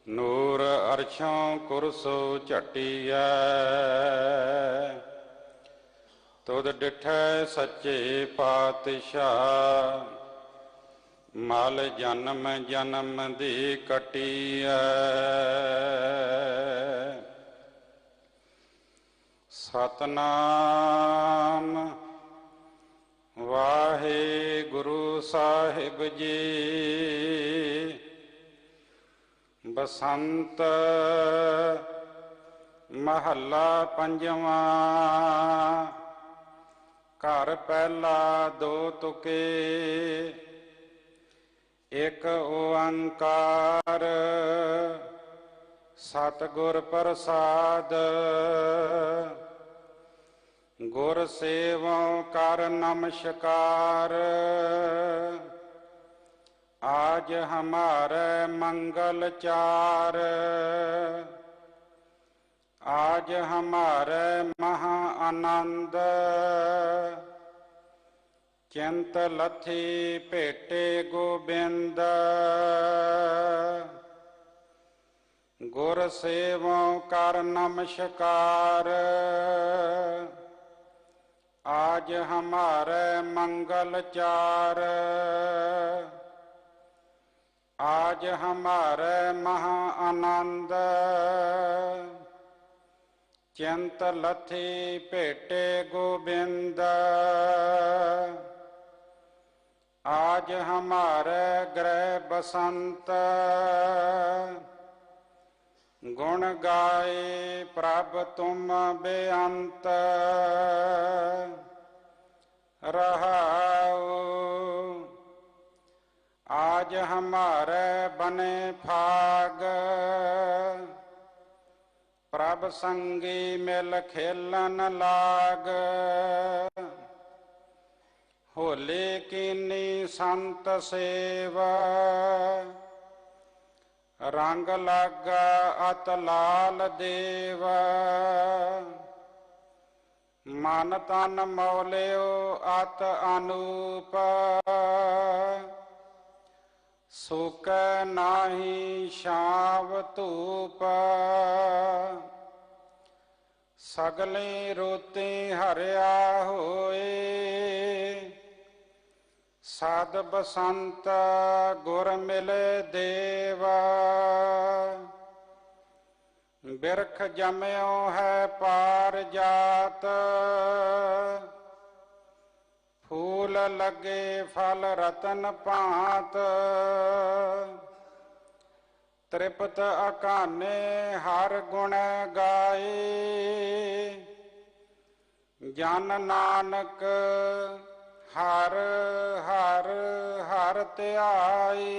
ਨੂਰ ਅਰਸ਼ੋਂ ਕੁਰਸੋ ਝਟੀਐ, ਤੁਧ ਡਿਠੈ ਸੱਚੇ ਪਾਤਸ਼ਾਹ। ਮਲ ਜਨਮ ਜਨਮ ਦੀ ਕਟੀਐ, ਸਤਨਾਮ ਵਾਹਿਗੁਰੂ ਸਾਹਿਬ ਜੀ। ਬਸੰਤ ਮਹੱਲਾ ਪੰਜਵਾਂ। ਘਰ ਪਹਿਲਾ ਦੋ ਤੁਕੇ, ਇੱਕ ਓੰਕਾਰ ਸਤਿਗੁਰ ਪ੍ਰਸਾਦ। ਗੁਰ ਸੇਵੋਂ ਕਰ ਨਮਸਕਾਰ, आज हमारे मंगल चार। आज हमारे महा आनंद, चिंत लथी भेटे गोबिंद। गुर सेवों कर नमस्कार, आज हमारे मंगल चार। आज हमारे महा आनंद, चिंत लथी भेटे गोबिंद। आज हमारे गृह बसंत, गुण गाए प्रभ तुम बेअंत। रहाओ आज हमारे बने फाग, प्रभ संगी मिल खेलन लाग। होली कीनी संत सेवा, रंग लागा अत लाल देवा। मन तन मौलियो अत अनूप, सुख नाही छाव धूप। सगली रोती हरिया होए, सद बसंत गुर मिले देवा। बिरख जम्यो है पार जात, फूल लगे फल रतन भांत। तृप्त अकाने हर गुण गाए, जन नानक हर हर हर ध्याए।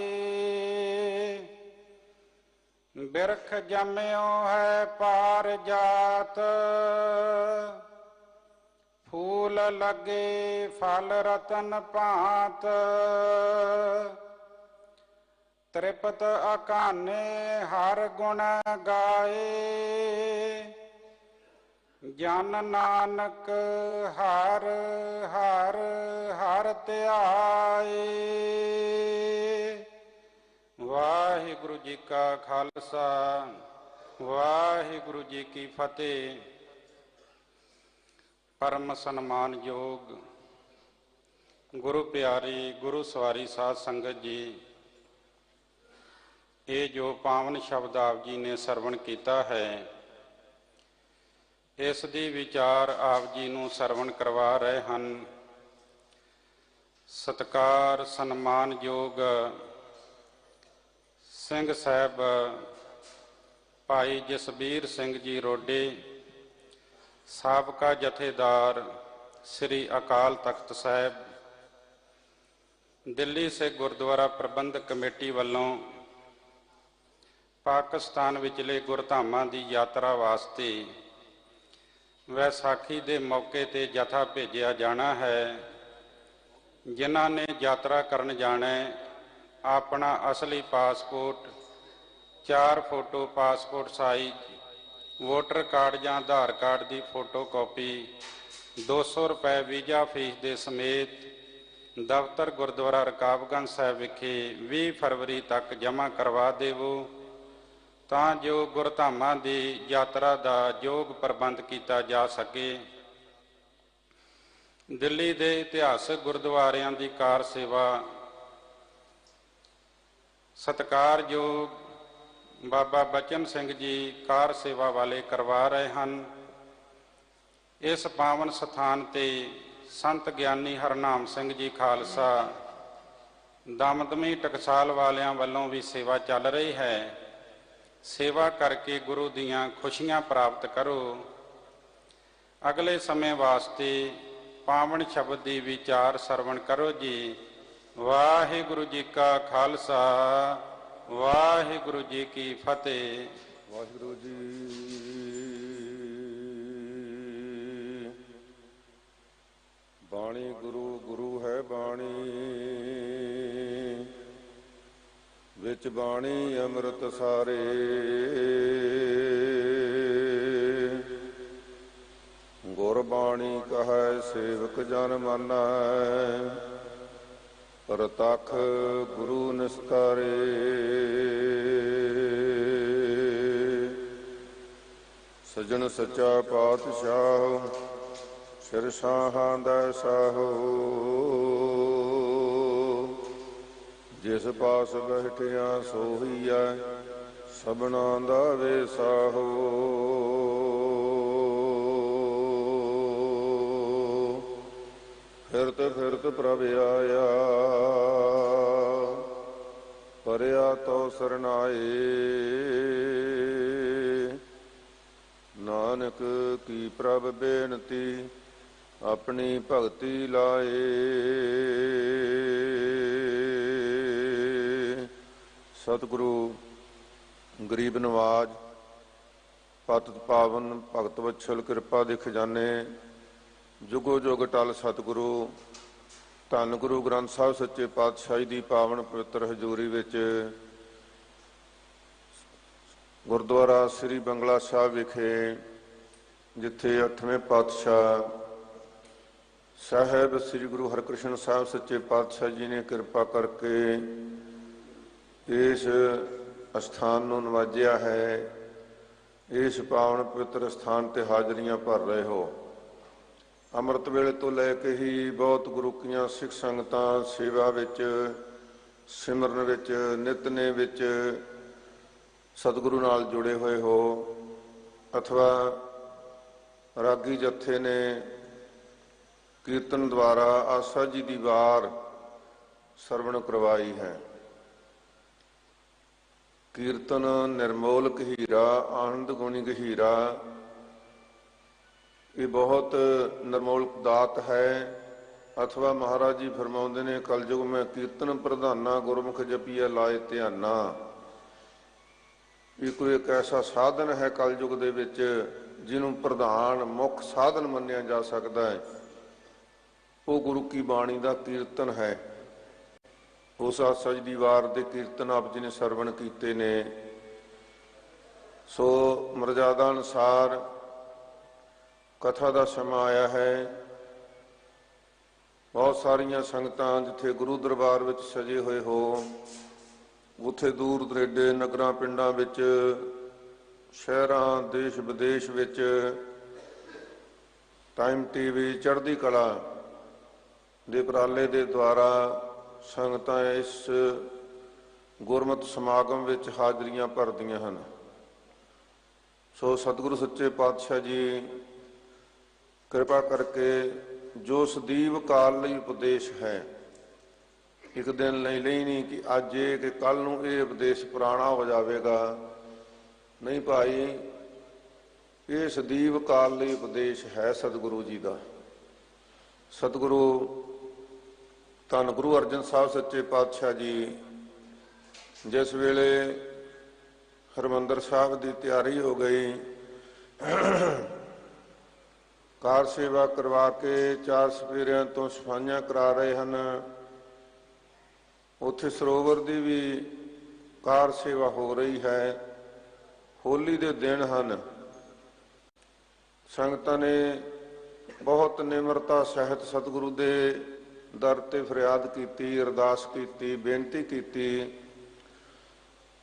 बिरख जम्यो है पार जात, फूल लगे फल रतन भांत। तृप्त अकाने हर गुण गाए, जन नानक हर हर हर ध्याए। वाहिगुरु जी का खालसा, वाहिगुरु जी की फतेह। परम सन्मान योग गुरु प्यारी गुरु सवारी साध संगत जी, ये जो पावन शब्द आप जी ने सरवण किया है, इस दी विचार आप जी नूं सरवण करवा रहे हैं। सत्कार सन्मान योग सिंह साहब भाई जसबीर सिंह जी रोडे, साबका जथेदार श्री अकाल तख्त साहब, दिल्ली से गुरुद्वारा प्रबंधक कमेटी वालों पाकिस्तान विचले गुरधामां दी यात्रा वास्ते वैसाखी दे मौके ते जथा भेजिया जाना है। जिन्हां ने यात्रा करन जाना है, अपना असली passport, 4 photo passport size, voter card या आधार कार्ड की फोटो कॉपी, 200 रुपए वीज़ा फीस के समेत दफ्तर गुरुद्वारा रकाबगंज साहब विखे 20 फरवरी तक जमा करवा देवो। ਤਾਂ ਜੋ ਗੁਰਧਾਮਾਂ ਦੀ ਯਾਤਰਾ ਦਾ ਯੋਗ ਪ੍ਰਬੰਧ ਕੀਤਾ ਜਾ ਸਕੇ। ਦਿੱਲੀ ਦੇ ਇਤਿਹਾਸਕ ਗੁਰਦੁਆਰਿਆਂ ਦੀ ਕਾਰ ਸੇਵਾ ਸਤਿਕਾਰਯੋਗ ਬਾਬਾ ਬਚਨ ਸਿੰਘ ਜੀ ਕਾਰ ਸੇਵਾ ਵਾਲੇ ਕਰਵਾ ਰਹੇ ਹਨ। ਇਸ ਪਾਵਨ ਸਥਾਨ ਤੇ ਸੰਤ ਗਿਆਨੀ ਹਰਨਾਮ ਸਿੰਘ ਜੀ ਖਾਲਸਾ ਦਮਦਮੀ ਟਕਸਾਲ ਵਾਲਿਆਂ ਵੱਲੋਂ ਵੀ ਸੇਵਾ ਚੱਲ ਰਹੀ ਹੈ। ਸੇਵਾ ਕਰਕੇ ਗੁਰੂ ਦੀਆਂ ਖੁਸ਼ੀਆਂ ਪ੍ਰਾਪਤ ਕਰੋ। ਅਗਲੇ ਸਮੇਂ ਵਾਸਤੇ ਪਾਵਨ ਸ਼ਬਦ ਦੀ ਵਿਚਾਰ ਸਰਵਣ ਕਰੋ ਜੀ। ਵਾਹਿਗੁਰੂ ਜੀ ਕਾ ਖਾਲਸਾ, ਵਾਹਿਗੁਰੂ ਜੀ ਕੀ ਫਤਿਹ। ਵਾਹਿਗੁਰੂ ਜੀ। ਬਾਣੀ ਗੁਰੂ ਗੁਰੂ ਹੈ ਬਾਣੀ, ਵਿੱਚ ਬਾਣੀ ਅੰਮ੍ਰਿਤ ਸਾਰੇ। ਗੁਰ ਬਾਣੀ ਕਹੈ ਸੇਵਕ ਜਨ ਮਾਨੈ, ਪ੍ਰਤੱਖ ਗੁਰੂ ਨਿਸਤਾਰੇ। ਸਜਣ ਸੱਚਾ ਪਾਤਸ਼ਾਹ, ਸਿਰ ਸਾਹਾਂ ਦਾ ਸਾਹੋ। ਜਿਸ ਪਾਸ ਬੈਠਿਆ ਸੋਹੀਐ, ਸਭਨਾ ਦਾ ਵੇਸਾਹੋ। ਫਿਰਤ ਫਿਰਤ ਪ੍ਰਭ ਆਇਆ, ਪਰਿਆ ਤੋ ਸਰਨਾਏ। ਨਾਨਕ ਕੀ ਪ੍ਰਭ ਬੇਨਤੀ, ਆਪਣੀ ਭਗਤੀ ਲਾਏ। ਸਤਿਗੁਰੂ ਗਰੀਬ ਨਵਾਜ, ਪਤਿਤ ਪਾਵਨ ਭਗਤ ਵਛਲ, ਕਿਰਪਾ ਦੇ ਖਜ਼ਾਨੇ, ਜੁਗੋ ਜੁਗ ਟਲ ਸਤਿਗੁਰੂ। ਧੰਨ ਗੁਰੂ ਗ੍ਰੰਥ ਸਾਹਿਬ ਸੱਚੇ ਪਾਤਸ਼ਾਹੀ ਦੀ ਪਾਵਨ ਪਵਿੱਤਰ ਹਜ਼ੂਰੀ ਵਿੱਚ ਗੁਰਦੁਆਰਾ ਸ੍ਰੀ ਬੰਗਲਾ ਸਾਹਿਬ ਵਿਖੇ, ਜਿੱਥੇ 8ਵੇਂ ਪਾਤਸ਼ਾਹ ਸਾਹਿਬ ਸ੍ਰੀ ਗੁਰੂ ਹਰਿਕ੍ਰਿਸ਼ਨ ਸਾਹਿਬ ਸੱਚੇ ਪਾਤਸ਼ਾਹ ਜੀ ਨੇ ਕਿਰਪਾ ਕਰਕੇ ਇਸ ਅਸਥਾਨ ਨੂੰ ਨਵਾਜਿਆ ਹੈ। ਇਸ ਪਾਵਨ ਪਵਿੱਤਰ ਸਥਾਨ ਤੇ ਹਾਜ਼ਰੀਆਂ ਭਰ ਰਹੇ ਹੋ। ਅੰਮ੍ਰਿਤ ਵੇਲੇ ਤੋਂ ਲੈ ਕੇ ਹੀ ਬਹੁਤ ਗੁਰੂਕੀਆਂ ਸਿੱਖ ਸੰਗਤਾਂ ਸੇਵਾ ਵਿੱਚ, ਸਿਮਰਨ ਵਿੱਚ, ਨਿਤਨੇ ਵਿੱਚ ਸਤਿਗੁਰੂ ਨਾਲ ਜੁੜੇ ਹੋਏ ਹੋ, ਅਥਵਾ ਰਾਗੀ ਜਥੇ ਨੇ ਕੀਰਤਨ ਦੁਆਰਾ ਆਸਾ ਜੀ ਦੀ ਵਾਰ ਸਰਵਣ ਕਰਵਾਈ ਹੈ। ਕੀਰਤਨ ਨਿਰਮੋਲਕ ਹੀਰਾ, ਆਨੰਦ ਗੁਣੀ ਗਹੀਰਾ। ਇਹ ਬਹੁਤ ਨਿਰਮੋਲਕ ਦਾਤ ਹੈ। ਅਥਵਾ ਮਹਾਰਾਜ ਜੀ ਫਰਮਾਉਂਦੇ ਨੇ, ਕਲਯੁਗ ਮੈਂ ਕੀਰਤਨ ਪ੍ਰਧਾਨਾ, ਗੁਰਮੁਖ ਜਪੀਐ ਲਾਏ ਧਿਆਨਾ। ਇਹ ਕੋਈ ਇੱਕ ਐਸਾ ਸਾਧਨ ਹੈ ਕਲਯੁਗ ਦੇ ਵਿੱਚ ਜਿਹਨੂੰ ਪ੍ਰਧਾਨ ਮੁੱਖ ਸਾਧਨ ਮੰਨਿਆ ਜਾ ਸਕਦਾ ਹੈ। ਉਹ ਗੁਰੂ ਕੀ ਬਾਣੀ ਦਾ ਕੀਰਤਨ ਹੈ। ਉਸ ਆਸਾ ਜੀ ਦੀ ਵਾਰ ਦੇ ਕੀਰਤਨ ਆਪ ਜੀ ਨੇ ਸਰਵਣ ਕੀਤੇ ਨੇ। ਸੋ ਮਰਜ਼ਾਦਾ ਅਨੁਸਾਰ ਕਥਾ ਦਾ ਸਮਾਂ ਆਇਆ ਹੈ। ਬਹੁਤ ਸਾਰੀਆਂ ਸੰਗਤਾਂ ਜਿੱਥੇ ਗੁਰੂ ਦਰਬਾਰ ਵਿੱਚ ਸਜੇ ਹੋਏ ਹੋ, ਉੱਥੇ ਦੂਰ ਦਰੇਡੇ ਨਗਰਾਂ ਪਿੰਡਾਂ ਵਿੱਚ, ਸ਼ਹਿਰਾਂ, ਦੇਸ਼ ਵਿਦੇਸ਼ ਵਿੱਚ ਟਾਈਮ ਟੀਵੀ ਚੜ੍ਹਦੀ ਕਲਾ ਦੇ ਉਪਰਾਲੇ ਦੇ ਦੁਆਰਾ ਸੰਗਤਾਂ ਇਸ ਗੁਰਮਤਿ ਸਮਾਗਮ ਵਿੱਚ ਹਾਜ਼ਰੀਆਂ ਭਰਦੀਆਂ ਹਨ। ਸੋ ਸਤਿਗੁਰੂ ਸੱਚੇ ਪਾਤਸ਼ਾਹ ਜੀ ਕਿਰਪਾ ਕਰਕੇ ਜੋ ਸਦੀਵ ਕਾਲ ਲਈ ਉਪਦੇਸ਼ ਹੈ, ਇੱਕ ਦਿਨ ਲਈ ਨਹੀਂ ਕਿ ਅੱਜ ਇਹ ਕਿ ਕੱਲ ਨੂੰ ਇਹ ਉਪਦੇਸ਼ ਪੁਰਾਣਾ ਹੋ ਜਾਵੇਗਾ। ਨਹੀਂ ਭਾਈ, ਇਹ ਸਦੀਵ ਕਾਲ ਲਈ ਉਪਦੇਸ਼ ਹੈ ਸਤਿਗੁਰੂ ਜੀ ਦਾ। ਸਤਿਗੁਰੂ ਧੰਨ ਗੁਰੂ ਅਰਜਨ ਸਾਹਿਬ ਸੱਚੇ ਪਾਤਸ਼ਾਹ ਜੀ ਜਿਸ ਵੇਲੇ ਹਰਿਮੰਦਰ ਸਾਹਿਬ ਦੀ ਤਿਆਰੀ ਹੋ ਗਈ, ਕਾਰ ਸੇਵਾ ਕਰਵਾ ਕੇ 4 ਸਪੇਰਿਆਂ ਤੋਂ ਸਫਾਈਆਂ ਕਰਾ ਰਹੇ ਹਨ। ਉੱਥੇ ਸਰੋਵਰ ਦੀ ਵੀ ਕਾਰ ਸੇਵਾ ਹੋ ਰਹੀ ਹੈ। ਹੋਲੀ ਦੇ ਦਿਨ ਹਨ। ਸੰਗਤਾਂ ਨੇ ਬਹੁਤ ਨਿਮਰਤਾ ਸਹਿਤ ਸਤਿਗੁਰੂ ਦੇ ਦਰ ਤੇ ਫਰਿਆਦ ਕੀਤੀ, ਅਰਦਾਸ ਕੀਤੀ, ਬੇਨਤੀ ਕੀਤੀ,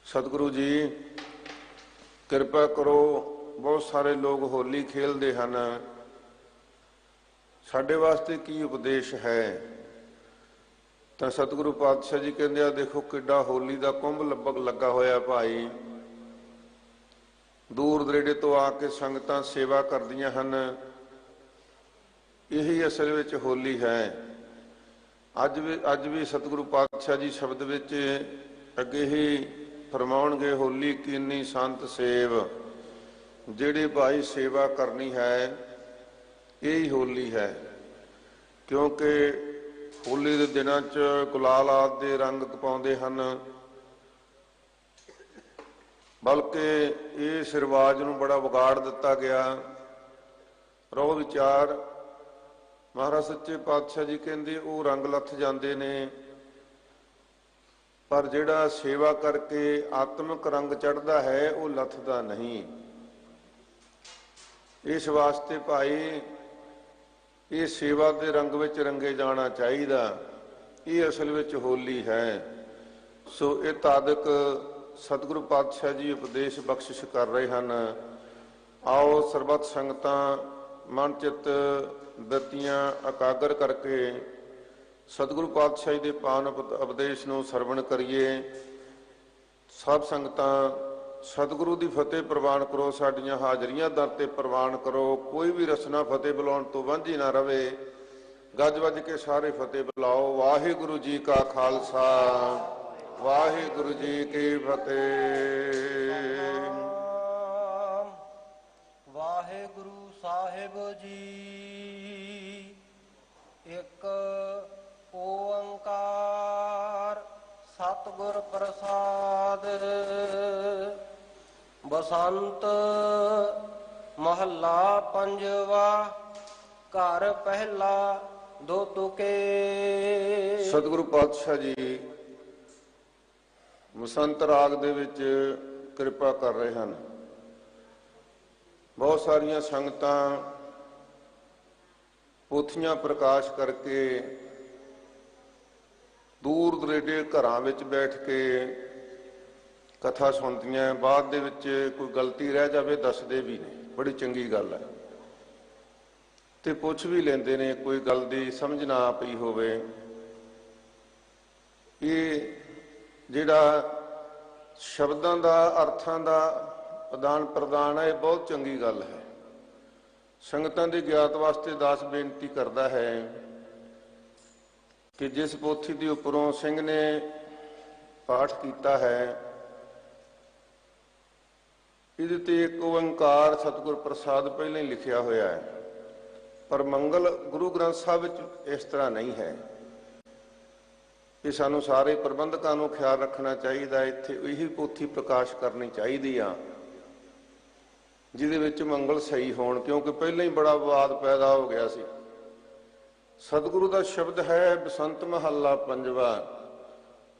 ਸਤਿਗੁਰੂ ਜੀ ਕਿਰਪਾ ਕਰੋ। ਬਹੁਤ ਸਾਰੇ ਲੋਕ ਹੋਲੀ ਖੇਲਦੇ ਹਨ, ਸਾਡੇ ਵਾਸਤੇ ਕੀ ਉਪਦੇਸ਼ ਹੈ? ਤਾਂ ਸਤਿਗੁਰੂ ਪਾਤਸ਼ਾਹ ਜੀ ਕਹਿੰਦੇ ਆ, ਦੇਖੋ ਕਿੱਡਾ ਹੋਲੀ ਦਾ ਕੁੰਭ ਲੱਗਾ ਹੋਇਆ ਭਾਈ। ਦੂਰ ਦਰੇਡੇ ਤੋਂ ਆ ਕੇ ਸੰਗਤਾਂ ਸੇਵਾ ਕਰਦੀਆਂ ਹਨ, ਇਹੀ ਅਸਲ ਵਿੱਚ ਹੋਲੀ ਹੈ। ਅੱਜ ਵੀ ਸਤਿਗੁਰੂ ਪਾਤਸ਼ਾਹ ਜੀ ਸ਼ਬਦ ਵਿੱਚ ਅੱਗੇ ਹੀ ਫਰਮਾਉਣਗੇ, ਹੋਲੀ ਕੀਨੀ ਸੰਤ ਸੇਵ। ਜਿਹੜੇ ਭਾਈ ਸੇਵਾ ਕਰਨੀ ਹੈ, ਇਹੀ ਹੋਲੀ ਹੈ। ਕਿਉਂਕਿ ਹੋਲੀ ਦੇ ਦਿਨਾਂ 'ਚ ਗੁਲਾਲ ਆਦਿ ਦੇ ਰੰਗ ਪਾਉਂਦੇ ਹਨ, ਬਲਕਿ ਇਸ ਰਿਵਾਜ ਨੂੰ ਬੜਾ ਵਿਗਾੜ ਦਿੱਤਾ ਗਿਆ। ਰੋਹ ਵਿਚਾਰ ਮਹਾਰਾਜ ਸੱਚੇ ਪਾਤਸ਼ਾਹ ਜੀ ਕਹਿੰਦੇ ਉਹ ਰੰਗ ਲੱਥ ਜਾਂਦੇ ਨੇ, ਪਰ ਜਿਹੜਾ ਸੇਵਾ ਕਰਕੇ ਆਤਮਿਕ ਰੰਗ ਚੜ੍ਹਦਾ ਹੈ ਉਹ ਲੱਥਦਾ ਨਹੀਂ। ਇਸ ਵਾਸਤੇ ਭਾਈ ਇਹ ਸੇਵਾ ਦੇ ਰੰਗ ਵਿੱਚ ਰੰਗੇ ਜਾਣਾ ਚਾਹੀਦਾ। ਇਹ ਅਸਲ ਵਿੱਚ ਹੋਲੀ ਹੈ। ਸੋ ਇਹ ਤਾਦਕ ਸਤਿਗੁਰੂ ਪਾਤਸ਼ਾਹ ਜੀ ਉਪਦੇਸ਼ ਬਖਸ਼ਿਸ਼ ਕਰ ਰਹੇ ਹਨ। ਆਓ ਸਰਬੱਤ ਸੰਗਤਾਂ ਮਨ ਚਿੱਤ ਬਿਰਤੀਆਂ ਇਕਾਗਰ ਕਰਕੇ ਸਤਿਗੁਰੂ ਪਾਤਸ਼ਾਹ ਜੀ ਦੇ ਪਾਵਨ ਉਪਦੇਸ਼ ਨੂੰ ਸਰਵਣ ਕਰੀਏ। ਸਭ ਸੰਗਤਾਂ ਸਤਿਗੁਰੂ ਦੀ ਫਤਿਹ ਪ੍ਰਵਾਨ ਕਰੋ, ਸਾਡੀਆਂ ਹਾਜ਼ਰੀਆਂ ਦਰ ਤੇ ਪ੍ਰਵਾਨ ਕਰੋ। ਕੋਈ ਵੀ ਰਸਨਾ ਫਤਿਹ ਬੁਲਾਉਣ ਤੋਂ ਵਾਂਝੀ ਨਾ ਰਵੇ। ਗੱਜ ਵੱਜ ਕੇ ਸਾਰੇ ਫਤਿਹ ਬੁਲਾਓ। ਵਾਹਿਗੁਰੂ ਜੀ ਕਾ ਖਾਲਸਾ, ਵਾਹਿਗੁਰੂ ਜੀ ਕੀ ਫਤਿਹ। ਵਾਹਿਗੁਰੂ ਸਾਹਿਬ ਜੀ ਇੱਕ ਓੰਕਾਰ ਸਤਿਗੁਰ ਪ੍ਰਸਾਦ। ਬਸੰਤ ਮਹੱਲਾ ਪੰਜਵਾ, ਘਰ ਪਹਿਲਾ ਦੋ ਤੁਕੇ। ਸਤਿਗੁਰੂ ਪਾਤਸ਼ਾਹ ਜੀ ਬਸੰਤ ਰਾਗ ਦੇ ਵਿੱਚ ਕਿਰਪਾ ਕਰ ਰਹੇ ਹਨ। ਬਹੁਤ ਸਾਰੀਆਂ ਸੰਗਤਾਂ ਪੋਥੀਆਂ ਪ੍ਰਕਾਸ਼ ਕਰਕੇ ਦੂਰ ਦਰੇਡੇ ਘਰਾਂ ਵਿੱਚ ਬੈਠ ਕੇ ਕਥਾ ਸੁਣਦੀਆਂ। ਬਾਅਦ ਦੇ ਵਿੱਚ ਕੋਈ ਗਲਤੀ ਰਹਿ ਜਾਵੇ ਦੱਸਦੇ ਵੀ ਨੇ, ਬੜੀ ਚੰਗੀ ਗੱਲ ਹੈ। ਤੇ ਪੁੱਛ ਵੀ ਲੈਂਦੇ ਨੇ ਕੋਈ ਗੱਲ ਦੀ ਸਮਝ ਨਾ ਪਈ ਹੋਵੇ। ਇਹ ਜਿਹੜਾ ਸ਼ਬਦਾਂ ਦਾ ਅਰਥਾਂ ਦਾ ਆਦਾਨ ਪ੍ਰਦਾਨ ਹੈ, ਇਹ ਬਹੁਤ ਚੰਗੀ ਗੱਲ ਹੈ। ਸੰਗਤਾਂ ਦੀ ਗਿਆਤ ਵਾਸਤੇ ਦਾਸ ਬੇਨਤੀ ਕਰਦਾ ਹੈ ਕਿ ਜਿਸ ਪੋਥੀ ਦੇ ਉੱਪਰੋਂ ਸਿੰਘ ਨੇ ਪਾਠ ਕੀਤਾ ਹੈ, ਇਹਦੇ ਤੇ ਇੱਕ ਓੰਕਾਰ ਸਤਿਗੁਰ ਪ੍ਰਸਾਦ ਪਹਿਲਾਂ ਹੀ ਲਿਖਿਆ ਹੋਇਆ ਹੈ, ਪਰ ਮੰਗਲ ਗੁਰੂ ਗ੍ਰੰਥ ਸਾਹਿਬ ਵਿੱਚ ਇਸ ਤਰ੍ਹਾਂ ਨਹੀਂ ਹੈ। ਇਹ ਸਾਨੂੰ ਸਾਰੇ ਪ੍ਰਬੰਧਕਾਂ ਨੂੰ ਖਿਆਲ ਰੱਖਣਾ ਚਾਹੀਦਾ। ਇੱਥੇ ਇਹੀ ਪੋਥੀ ਪ੍ਰਕਾਸ਼ ਕਰਨੀ ਚਾਹੀਦੀ ਆ ਜਿਹਦੇ ਵਿੱਚ ਮੰਗਲ ਸਹੀ ਹੋਣ, ਕਿਉਂਕਿ ਪਹਿਲਾਂ ਹੀ ਬੜਾ ਵਿਵਾਦ ਪੈਦਾ ਹੋ ਗਿਆ ਸੀ। ਸਤਿਗੁਰੂ ਦਾ ਸ਼ਬਦ ਹੈ ਬਸੰਤ ਮਹੱਲਾ ਪੰਜਵਾ,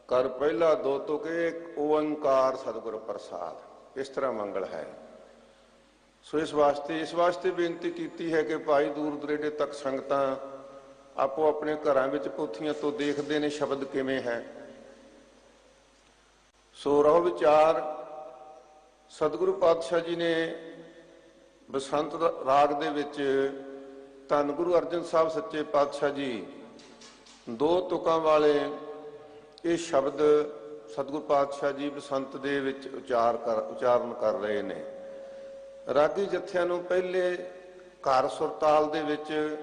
ਕਰ ਪਹਿਲਾ ਦੋ ਤੁਕੇ, ਓੰਕਾਰ ਸਤਿਗੁਰ ਪ੍ਰਸਾਦ। ਇਸ ਤਰ੍ਹਾਂ ਮੰਗਲ ਹੈ। ਸੋ ਇਸ ਵਾਸਤੇ ਬੇਨਤੀ ਕੀਤੀ ਹੈ ਕਿ ਭਾਈ ਦੂਰ ਦਰੇਡੇ ਤੱਕ ਸੰਗਤਾਂ ਆਪੋ ਆਪਣੇ ਘਰਾਂ ਵਿੱਚ ਪੋਥੀਆਂ ਤੋਂ ਦੇਖਦੇ ਨੇ ਸ਼ਬਦ ਕਿਵੇਂ ਹੈ। ਸੋ ਰਹੁ ਵਿਚਾਰ ਸਤਿਗੁਰੂ ਪਾਤਸ਼ਾਹ ਜੀ ਨੇ ਬਸੰਤ ਰਾਗ ਦੇ ਵਿੱਚ ਧੰਨ ਗੁਰੂ ਅਰਜਨ ਸਾਹਿਬ ਸੱਚੇ ਪਾਤਸ਼ਾਹ ਜੀ ਦੋ ਤੁਕਾਂ ਵਾਲੇ ਇਹ ਸ਼ਬਦ ਸਤਿਗੁਰੂ ਪਾਤਸ਼ਾਹ ਜੀ ਬਸੰਤ ਦੇ ਵਿੱਚ ਉਚਾਰਨ ਕਰ ਰਹੇ ਨੇ। ਰਾਗੀ ਜਥਿਆਂ ਨੂੰ ਪਹਿਲੇ ਘਰ ਸੁਰਤਾਲ ਦੇ ਵਿੱਚ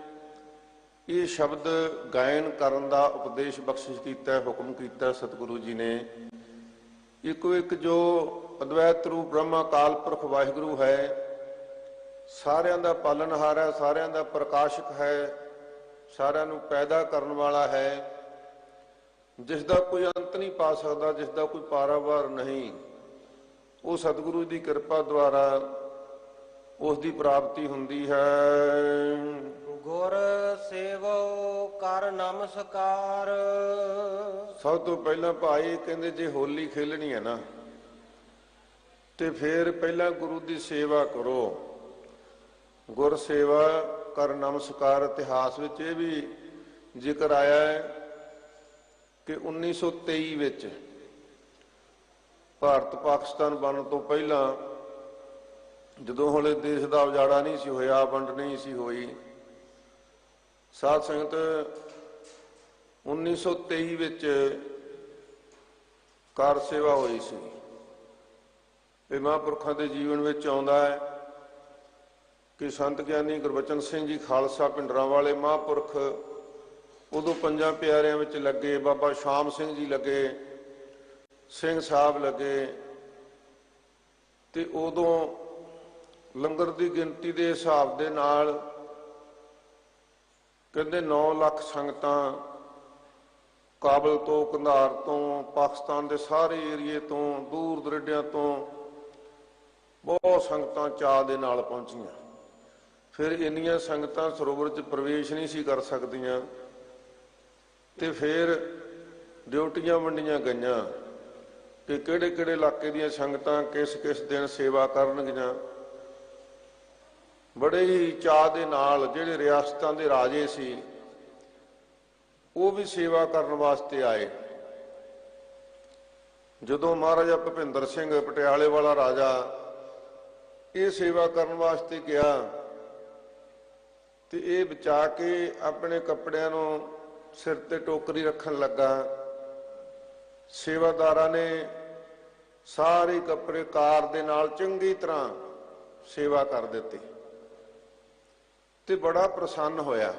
ਇਹ ਸ਼ਬਦ ਗਾਇਨ ਕਰਨ ਦਾ ਉਪਦੇਸ਼ ਬਖਸ਼ਿਸ਼ ਕੀਤਾ, ਹੁਕਮ ਕੀਤਾ ਸਤਿਗੁਰੂ ਜੀ ਨੇ। ਇੱਕੋ ਇੱਕ ਜੋ ਅਦਵੈਤ ਰੂਪ ਬ੍ਰਹਮਾ ਅਕਾਲ ਪੁਰਖ ਵਾਹਿਗੁਰੂ ਹੈ, ਸਾਰਿਆਂ ਦਾ ਪਾਲਣਹਾਰ ਹੈ, ਸਾਰਿਆਂ ਦਾ ਪ੍ਰਕਾਸ਼ਕ ਹੈ, ਸਾਰਿਆਂ ਨੂੰ ਪੈਦਾ ਕਰਨ ਵਾਲਾ ਹੈ, ਜਿਸ ਦਾ ਕੋਈ ਅੰਤ ਨਹੀਂ ਪਾ ਸਕਦਾ, ਜਿਸ ਦਾ ਕੋਈ ਪਾਰਾਵਾਰ ਨਹੀਂ। ਉਹ ਸਤਿਗੁਰੂ ਦੀ ਕਿਰਪਾ ਦੁਆਰਾ ਉਸ ਦੀ ਪ੍ਰਾਪਤੀ ਹੁੰਦੀ ਹੈ। ਗੁਰ ਸੇਵੋ ਕਰ ਨਮਸਕਾਰ। ਸਭ ਤੋਂ ਪਹਿਲਾਂ ਭਾਈ ਕਹਿੰਦੇ ਜੇ ਹੋਲੀ ਖੇਲਣੀ ਹੈ ਨਾ ਤੇ ਫਿਰ ਪਹਿਲਾਂ ਗੁਰੂ ਦੀ ਸੇਵਾ ਕਰੋ। ਗੁਰ ਸੇਵਾ ਕਰ ਨਮਸਕਾਰ। ਇਤਿਹਾਸ ਵਿੱਚ ਇਹ ਵੀ ਜ਼ਿਕਰ ਆਇਆ ਹੈ ਕਿ 1923 ਵਿੱਚ ਭਾਰਤ ਪਾਕਿਸਤਾਨ ਬਣਨ ਤੋਂ ਪਹਿਲਾਂ ਜਦੋਂ ਹਲੇ ਦੇਸ਼ ਦਾ ਉਜਾੜਾ ਨਹੀਂ ਸੀ ਹੋਇਆ, ਵੰਡ ਨਹੀਂ ਸੀ ਹੋਈ, ਸਾਧ ਸੰਗਤ 1923 ਵਿੱਚ ਕਾਰ ਸੇਵਾ ਹੋਈ ਸੀ। ਇਹ ਮਹਾਂਪੁਰਖਾਂ ਦੇ ਜੀਵਨ ਵਿੱਚ ਆਉਂਦਾ ਹੈ ਕਿ ਸੰਤ ਗਿਆਨੀ ਗੁਰਬਚਨ ਸਿੰਘ ਜੀ ਖਾਲਸਾ ਪਿੰਡਰਾਂ ਵਾਲੇ ਮਹਾਂਪੁਰਖ ਉਦੋਂ ਪੰਜਾਂ ਪਿਆਰਿਆਂ ਵਿੱਚ ਲੱਗੇ। ਬਾਬਾ ਸ਼ਾਮ ਸਿੰਘ ਜੀ ਲੱਗੇ, ਸਿੰਘ ਸਾਹਿਬ ਲੱਗੇ, ਤੇ ਉਦੋਂ ਲੰਗਰ ਦੀ ਗਿਣਤੀ ਦੇ ਹਿਸਾਬ ਦੇ ਨਾਲ ਕਹਿੰਦੇ 9 ਲੱਖ ਸੰਗਤਾਂ ਕਾਬਲ ਤੋਂ, ਕੰਧਾਰ ਤੋਂ, ਪਾਕਿਸਤਾਨ ਦੇ ਸਾਰੇ ਏਰੀਏ ਤੋਂ, ਦੂਰ ਦਰੇਡਿਆਂ ਤੋਂ ਬਹੁਤ ਸੰਗਤਾਂ ਚਾਅ ਦੇ ਨਾਲ ਪਹੁੰਚੀਆਂ। ਫਿਰ ਇੰਨੀਆਂ ਸੰਗਤਾਂ ਸਰੋਵਰ 'ਚ ਪ੍ਰਵੇਸ਼ ਨਹੀਂ ਸੀ ਕਰ ਸਕਦੀਆਂ, ਤੇ ਫਿਰ ਡਿਊਟੀਆਂ ਵੰਡੀਆਂ ਗਈਆਂ ਕਿ ਕਿਹੜੇ ਕਿਹੜੇ ਇਲਾਕੇ ਦੀਆਂ ਸੰਗਤਾਂ ਕਿਸ ਕਿਸ ਦਿਨ ਸੇਵਾ ਕਰਨਗੀਆਂ। ਬੜੇ ਹੀ ਚਾਅ ਦੇ ਨਾਲ ਜਿਹੜੇ ਰਿਆਸਤਾਂ ਦੇ ਰਾਜੇ ਸੀ ਉਹ ਵੀ ਸੇਵਾ ਕਰਨ ਵਾਸਤੇ ਆਏ। ਜਦੋਂ ਮਹਾਰਾਜਾ ਭੁਪਿੰਦਰ ਸਿੰਘ ਪਟਿਆਲੇ ਵਾਲਾ ਰਾਜਾ ਇਹ ਸੇਵਾ ਕਰਨ ਵਾਸਤੇ ਗਿਆ ਤੇ ਇਹ ਬਚਾ ਕੇ ਆਪਣੇ ਕੱਪੜਿਆਂ ਨੂੰ ਸਿਰ ਤੇ ਟੋਕਰੀ ਰੱਖਣ ਲੱਗਾ। ਸੇਵਾਦਾਰਾਂ ਨੇ ਸਾਰੇ ਕੱਪੜੇ ਕਾਰ ਦੇ ਨਾਲ ਚੰਗੀ ਤਰ੍ਹਾਂ ਸੇਵਾ ਕਰ ਦਿੱਤੀ ਤੇ ਬੜਾ ਪ੍ਰਸੰਨ ਹੋਇਆ।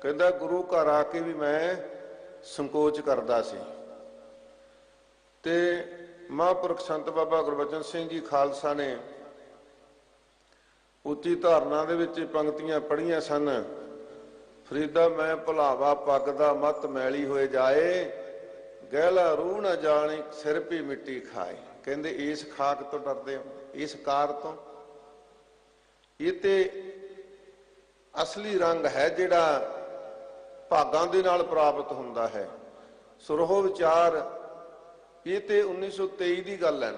ਕਹਿੰਦਾ ਗੁਰੂ ਘਰ ਆ ਕੇ ਵੀ ਮੈਂ ਸੰਕੋਚ ਕਰਦਾ ਸੀ। ਤੇ ਮਹਾਂਪੁਰਖ ਸੰਤ ਬਾਬਾ ਗੁਰਬਚਨ ਸਿੰਘ ਜੀ ਖਾਲਸਾ ਨੇ ਉੱਚੀ ਧਾਰਨਾ ਦੇ ਵਿੱਚ ਪੰਕਤੀਆਂ ਪੜ੍ਹੀਆਂ ਸਨ। ਫਰੀਦਾ ਮੈਂ ਭੁਲਾਵਾ ਪੱਗ ਦਾ ਮਤ ਮੈਲੀ ਹੋਏ ਜਾਏ, ਗਹਿਲਾ ਰੂਹ ਨਾ ਜਾਣੀ ਸਿਰ ਵੀ ਮਿੱਟੀ ਖਾਏ। ਕਹਿੰਦੇ ਇਸ ਖਾਕ ਤੋਂ ਡਰਦੇ ਹੋ, ਇਸ ਕਾਰ ਤੋਂ। ਇਹ ਤੇ ਅਸਲੀ ਰੰਗ ਹੈ ਜਿਹੜਾ ਭਾਗਾਂ ਦੇ ਨਾਲ ਪ੍ਰਾਪਤ ਹੁੰਦਾ ਹੈ। ਸੁਰਹੋ ਵਿਚਾਰ ਇਹ ਤੇ 1923 ਦੀ ਗੱਲ ਹੈ।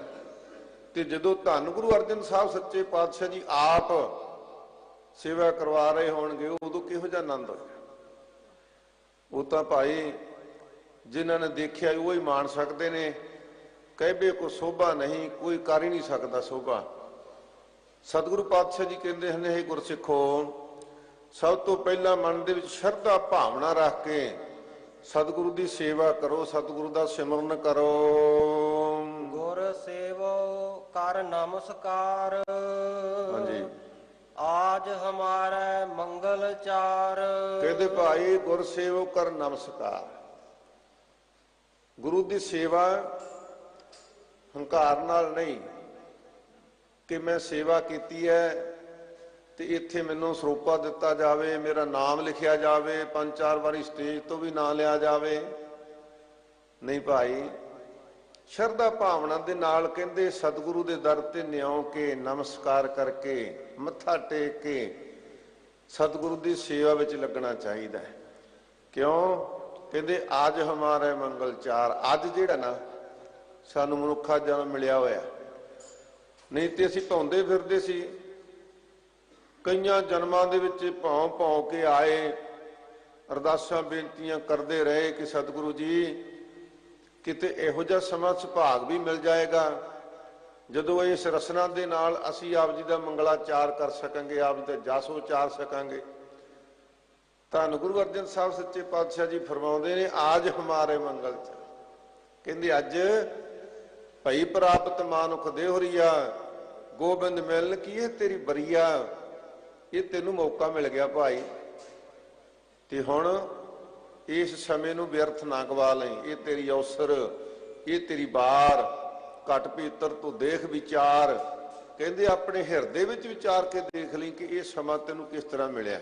ਤੇ ਜਦੋਂ ਧੰਨ ਗੁਰੂ ਅਰਜਨ ਸਾਹਿਬ ਸੱਚੇ ਪਾਤਸ਼ਾਹ ਜੀ ਆਪ ਸੇਵਾ ਕਰਵਾ ਰਹੇ ਹੋਣਗੇ ਉਦੋਂ ਕਿਹੋ ਜਿਹਾ ਆਨੰਦ ਹੋਇਆ। ਉਹ ਤਾਂ ਭਾਈ ਜਿਨ੍ਹਾਂ ਨੇ ਦੇਖਿਆ ਉਹ ਹੀ ਮਾਣ ਸਕਦੇ ਨੇ। ਕਹਿਬੇ ਕੋ ਸੋਭਾ ਨਹੀਂ, ਕੋਈ ਕਰ ਹੀ ਨਹੀਂ ਸਕਦਾ ਸੋਭਾ। ਸਤਿਗੁਰੂ ਪਾਤਸ਼ਾਹ ਜੀ ਕਹਿੰਦੇ ਹਨ, ਇਹ ਗੁਰਸਿੱਖੋ ਸਭ ਤੋਂ ਪਹਿਲਾਂ ਮਨ ਦੇ ਵਿੱਚ ਸ਼ਰਧਾ ਭਾਵਨਾ ਰੱਖ ਕੇ ਸਤਿਗੁਰੂ ਦੀ ਸੇਵਾ ਕਰੋ, ਸਤਿਗੁਰੂ ਦਾ ਸਿਮਰਨ ਕਰੋ। ਗੁਰ ਸੇਵੋ ਕਰ ਨਮਸਕਾਰ, ਹਾਂਜੀ, ਆਜ ਹਮਾਰੇ ਮੰਗਲ ਚਾਰ। ਕਹਿੰਦੇ ਭਾਈ ਗੁਰ ਸੇਵੋ ਕਰ ਨਮਸਕਾਰ। ਗੁਰੂ ਦੀ ਸੇਵਾ ਹੰਕਾਰ ਨਾਲ ਨਹੀਂ ਕਿ ਮੈਂ ਸੇਵਾ ਕੀਤੀ ਹੈ ਤੇ ਇੱਥੇ ਮੈਨੂੰ ਸਰੂਪਾ ਦਿੱਤਾ ਜਾਵੇ, ਮੇਰਾ ਨਾਮ ਲਿਖਿਆ ਜਾਵੇ, 5-4 ਵਾਰੀ ਸਟੇਜ ਤੋਂ ਵੀ ਨਾਂ ਲਿਆ ਜਾਵੇ। ਨਹੀਂ ਭਾਈ, ਸ਼ਰਧਾ ਭਾਵਨਾ ਦੇ ਨਾਲ ਕਹਿੰਦੇ ਸਤਿਗੁਰੂ ਦੇ ਦਰ ਤੇ ਨਿਉ ਕੇ ਨਮਸਕਾਰ ਕਰਕੇ ਮੱਥਾ ਟੇਕ ਕੇ ਸਤਿਗੁਰੂ ਦੀ ਸੇਵਾ ਵਿੱਚ ਲੱਗਣਾ ਚਾਹੀਦਾ ਹੈ। ਕਿਉਂ? ਕਹਿੰਦੇ ਅੱਜ ਹਮਾਰੇ ਮੰਗਲ ਚਾਰ। ਅੱਜ ਜਿਹੜਾ ਨਾ ਸਾਨੂੰ ਮਨੁੱਖਾ ਜਨਮ ਮਿਲਿਆ ਹੋਇਆ, ਨਹੀਂ ਤੇ ਅਸੀਂ ਭੌਂਦੇ ਫਿਰਦੇ ਸੀ। ਕਈਆਂ ਜਨਮਾਂ ਦੇ ਵਿੱਚ ਭੌਂ ਭੌਂ ਕੇ ਆਏ, ਅਰਦਾਸਾਂ ਬੇਨਤੀਆਂ ਕਰਦੇ ਰਹੇ ਕਿ ਸਤਿਗੁਰੂ ਜੀ ਕਿਤੇ ਇਹੋ ਜਿਹਾ ਸਮਾਂ ਸੁਭਾਗ ਵੀ ਮਿਲ ਜਾਏਗਾ ਜਦੋਂ ਇਸ ਰਸਨਾ ਦੇ ਨਾਲ ਅਸੀਂ ਆਪ ਜੀ ਦਾ ਮੰਗਲਾਚਾਰ ਕਰ ਸਕਾਂਗੇ, ਆਪ ਜੀ ਦਾ ਜਸ ਉਚਾਰ ਸਕਾਂਗੇ। ਧੰਨ ਗੁਰੂ ਅਰਜਨ ਸਾਹਿਬ ਸੱਚੇ ਪਾਤਸ਼ਾਹ ਜੀ ਫਰਮਾਉਂਦੇ ਨੇ, ਆਜ ਹਮਾਰੇ ਮੰਗਲ ਚ। ਕਹਿੰਦੇ ਅੱਜ ਭਈ ਪ੍ਰਾਪਤ ਮਾਨੁਖ ਦੇਹੁਰੀਆ, ਗੋਬਿੰਦ ਮਿਲਨ ਕੀ ਹੈ ਤੇਰੀ ਬਰੀਆ। ਇਹ ਤੈਨੂੰ ਮੌਕਾ ਮਿਲ ਗਿਆ ਭਾਈ, ਤੇ ਹੁਣ ਇਸ ਸਮੇਂ ਨੂੰ ਵਿਅਰਥ ਨਾ ਗਵਾ ਲਈ। ਇਹ ਤੇਰੀ ਅਵਸਰ, ਇਹ ਤੇਰੀ ਬਾਰ। ਘਟ ਭੀਤਰ ਤੂੰ ਦੇਖ ਵਿਚਾਰ। ਕਹਿੰਦੇ ਆਪਣੇ ਹਿਰਦੇ ਵਿੱਚ ਵਿਚਾਰ ਕੇ ਦੇਖ ਲਈ ਕਿ ਇਹ ਸਮਾਂ ਤੈਨੂੰ ਕਿਸ ਤਰ੍ਹਾਂ ਮਿਲਿਆ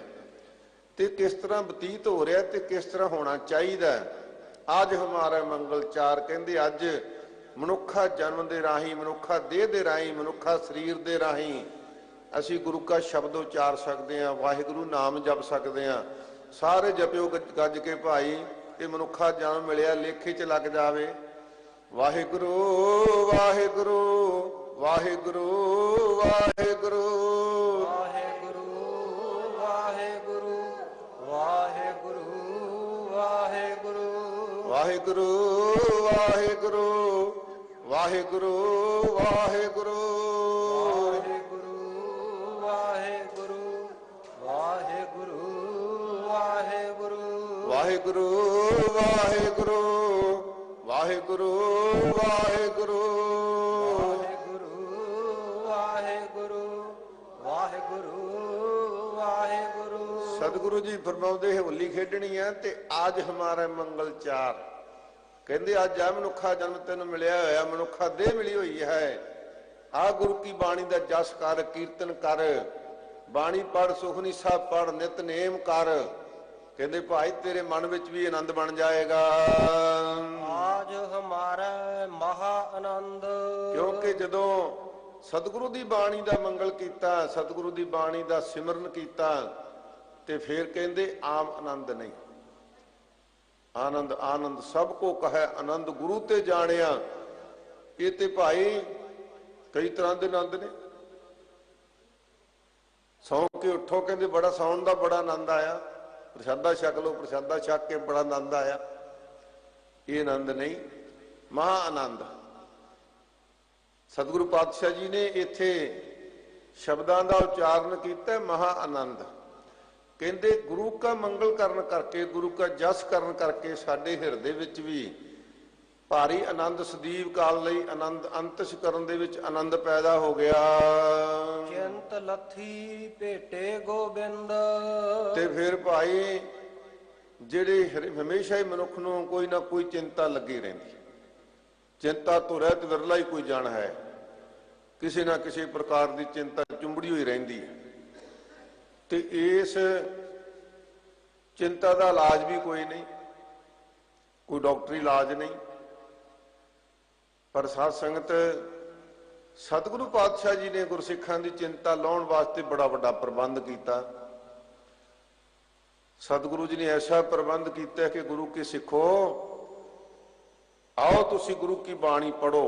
ਤੇ ਕਿਸ ਤਰ੍ਹਾਂ ਬਤੀਤ ਹੋ ਰਿਹਾ ਤੇ ਕਿਸ ਤਰ੍ਹਾਂ ਹੋਣਾ ਚਾਹੀਦਾ। ਅੱਜ ਹਮਾਰਾ ਮੰਗਲ ਚਾਰ। ਕਹਿੰਦੇ ਅੱਜ ਮਨੁੱਖਾ ਜਨਮ ਦੇ ਰਾਹੀਂ, ਮਨੁੱਖਾ ਦੇਹ ਦੇ ਰਾਹੀਂ, ਮਨੁੱਖਾ ਸਰੀਰ ਦੇ ਰਾਹੀਂ ਅਸੀਂ ਗੁਰੂ ਕਾ ਸ਼ਬਦ ਉਚਾਰ ਸਕਦੇ ਹਾਂ, ਵਾਹਿਗੁਰੂ ਨਾਮ ਜਪ ਸਕਦੇ ਹਾਂ। ਸਾਰੇ ਜਪਿਓ ਗੱਜ ਕੇ ਭਾਈ, ਇਹ ਮਨੁੱਖਾ ਜਨਮ ਮਿਲਿਆ, ਲੇਖੇ 'ਚ ਲੱਗ ਜਾਵੇ। ਵਾਹਿਗੁਰੂ ਵਾਹਿਗੁਰੂ ਵਾਹਿਗੁਰੂ ਵਾਹਿਗੁਰੂ ਵਾਹਿਗੁਰੂ ਵਾਹਿਗੁਰੂ ਵਾਹਿਗੁਰੂ ਵਾਹਿਗੁਰੂ ਵਾਹਿਗੁਰੂ ਵਾਹਿਗੁਰੂ ਵਾਹਿਗੁਰੂ ਵਾਹਿਗੁਰੂ ਵਾਹਿਗੁਰੂ ਵਾਹਿਗੁਰੂ ਵਾਹਿਗੁਰੂ ਵਾਹਿਗੁਰੂ ਵਾਹਿਗੁਰੂ ਵਾਹਿਗੁਰੂ ਵਾਹਿਗੁਰੂ ਵਾਹਿਗੁਰੂ। ਸਤਿਗੁਰੂ ਜੀ ਫਰਮਾਉਂਦੇ ਹੋਲੀ ਖੇਡਣੀ ਹੈ ਤੇ ਅੱਜ ਹਮਾਰਾ ਮੰਗਲ ਚਾਰ। ਕਹਿੰਦੇ ਅੱਜ ਆ ਮਨੁੱਖਾ ਜਨਮ ਤੈਨੂੰ ਮਿਲਿਆ ਹੋਇਆ, ਮਨੁੱਖਾ ਦੇਹ ਮਿਲੀ ਹੋਈ ਹੈ। ਆ ਗੁਰੂ ਕੀ ਬਾਣੀ ਦਾ ਜਸ ਕਰ, ਕੀਰਤਨ ਕਰ, ਬਾਣੀ ਪੜ, ਸੁਖਨੀ ਸਾਹਿਬ ਪੜ, ਨਿਤਨੇਮ ਕਰ। ਕਹਿੰਦੇ ਭਾਈ ਤੇਰੇ ਮਨ ਵਿੱਚ ਵੀ ਆਨੰਦ ਬਣ ਜਾਏਗਾ। ਆਜ ਹਮਾਰਾ ਮਹਾ ਆਨੰਦ। ਕਿਉਂਕਿ ਜਦੋਂ ਸਤਿਗੁਰੂ ਦੀ ਬਾਣੀ ਦਾ ਮੰਗਲ ਕੀਤਾ, ਸਤਿਗੁਰੂ ਦੀ ਬਾਣੀ ਦਾ ਸਿਮਰਨ ਕੀਤਾ, ਤੇ ਫਿਰ ਕਹਿੰਦੇ ਆਮ ਆਨੰਦ ਨਹੀਂ। ਆਨੰਦ ਆਨੰਦ ਸਭ ਕੋ ਕਹੈ, ਆਨੰਦ ਗੁਰੂ ਤੇ ਜਾਣਿਆ। ਇਹ ਤੇ ਭਾਈ ਕਈ ਤਰ੍ਹਾਂ ਦੇ ਆਨੰਦ ਨੇ। ਸੌਂ ਕੇ ਉੱਠੋ, ਕਹਿੰਦੇ ਬੜਾ ਸੌਣ ਦਾ ਬੜਾ ਆਨੰਦ ਆਇਆ। ਪ੍ਰਸ਼ਾਦਾ ਛਕ ਲਓ, ਪ੍ਰਸ਼ਾਦਾ ਛਕ ਕੇ ਬੜਾ ਆਨੰਦ ਆਇਆ। ਇਹ ਆਨੰਦ ਨਹੀਂ, ਮਹਾ ਆਨੰਦ। ਸਤਿਗੁਰੂ ਪਾਤਸ਼ਾਹ ਜੀ ਨੇ ਇੱਥੇ ਸ਼ਬਦਾਂ ਦਾ ਉਚਾਰਨ ਕੀਤਾ, ਮਹਾ ਆਨੰਦ। ਕਹਿੰਦੇ ਗੁਰੂ ਕਾ ਮੰਗਲ ਕਰਨ ਕਰਕੇ, ਗੁਰੂ ਕਾ ਜਸ ਕਰਨ ਕਰਕੇ ਸਾਡੇ ਹਿਰਦੇ ਵਿੱਚ ਵੀ ਭਾਰੀ ਆਨੰਦ, ਸਦੀਵ ਕਾਲ ਲਈ ਆਨੰਦ, ਅੰਤਿਸ਼ ਕਰਨ ਦੇ ਵਿੱਚ ਆਨੰਦ ਪੈਦਾ ਹੋ ਗਿਆ। ਚਿੰਤ ਲੱਥੀ ਭੇਟੇ ਗੋਬਿੰਦ। ਤੇ ਫਿਰ ਭਾਈ ਜਿਹੜੇ ਹਮੇਸ਼ਾ ਹੀ ਮਨੁੱਖ ਨੂੰ ਕੋਈ ਨਾ ਕੋਈ ਚਿੰਤਾ ਲੱਗੀ ਰਹਿੰਦੀ। ਚਿੰਤਾ ਤੋਂ ਰਹਿਤ ਵਿਰਲਾ ਹੀ ਕੋਈ ਜਨ ਹੈ। ਕਿਸੇ ਨਾ ਕਿਸੇ ਪ੍ਰਕਾਰ ਦੀ ਚਿੰਤਾ ਚੁੰਬੜੀ ਹੋਈ ਰਹਿੰਦੀ ਹੈ। ਤੇ ਇਸ ਚਿੰਤਾ ਦਾ ਇਲਾਜ ਵੀ ਕੋਈ ਨਹੀਂ, ਕੋਈ ਡਾਕਟਰੀ ਇਲਾਜ ਨਹੀਂ। ਪਰ ਸਾਧ ਸੰਗਤ, ਸਤਿਗੁਰੂ ਪਾਤਸ਼ਾਹ ਜੀ ਨੇ ਗੁਰਸਿੱਖਾਂ ਦੀ ਚਿੰਤਾ ਲਾਉਣ ਵਾਸਤੇ ਬੜਾ ਵੱਡਾ ਪ੍ਰਬੰਧ ਕੀਤਾ। ਸਤਿਗੁਰੂ ਜੀ ਨੇ ਐਸਾ ਪ੍ਰਬੰਧ ਕੀਤਾ ਕਿ ਗੁਰੂ ਕੀ ਸਿੱਖੋ, ਆਓ ਤੁਸੀਂ ਗੁਰੂ ਕੀ ਬਾਣੀ ਪੜੋ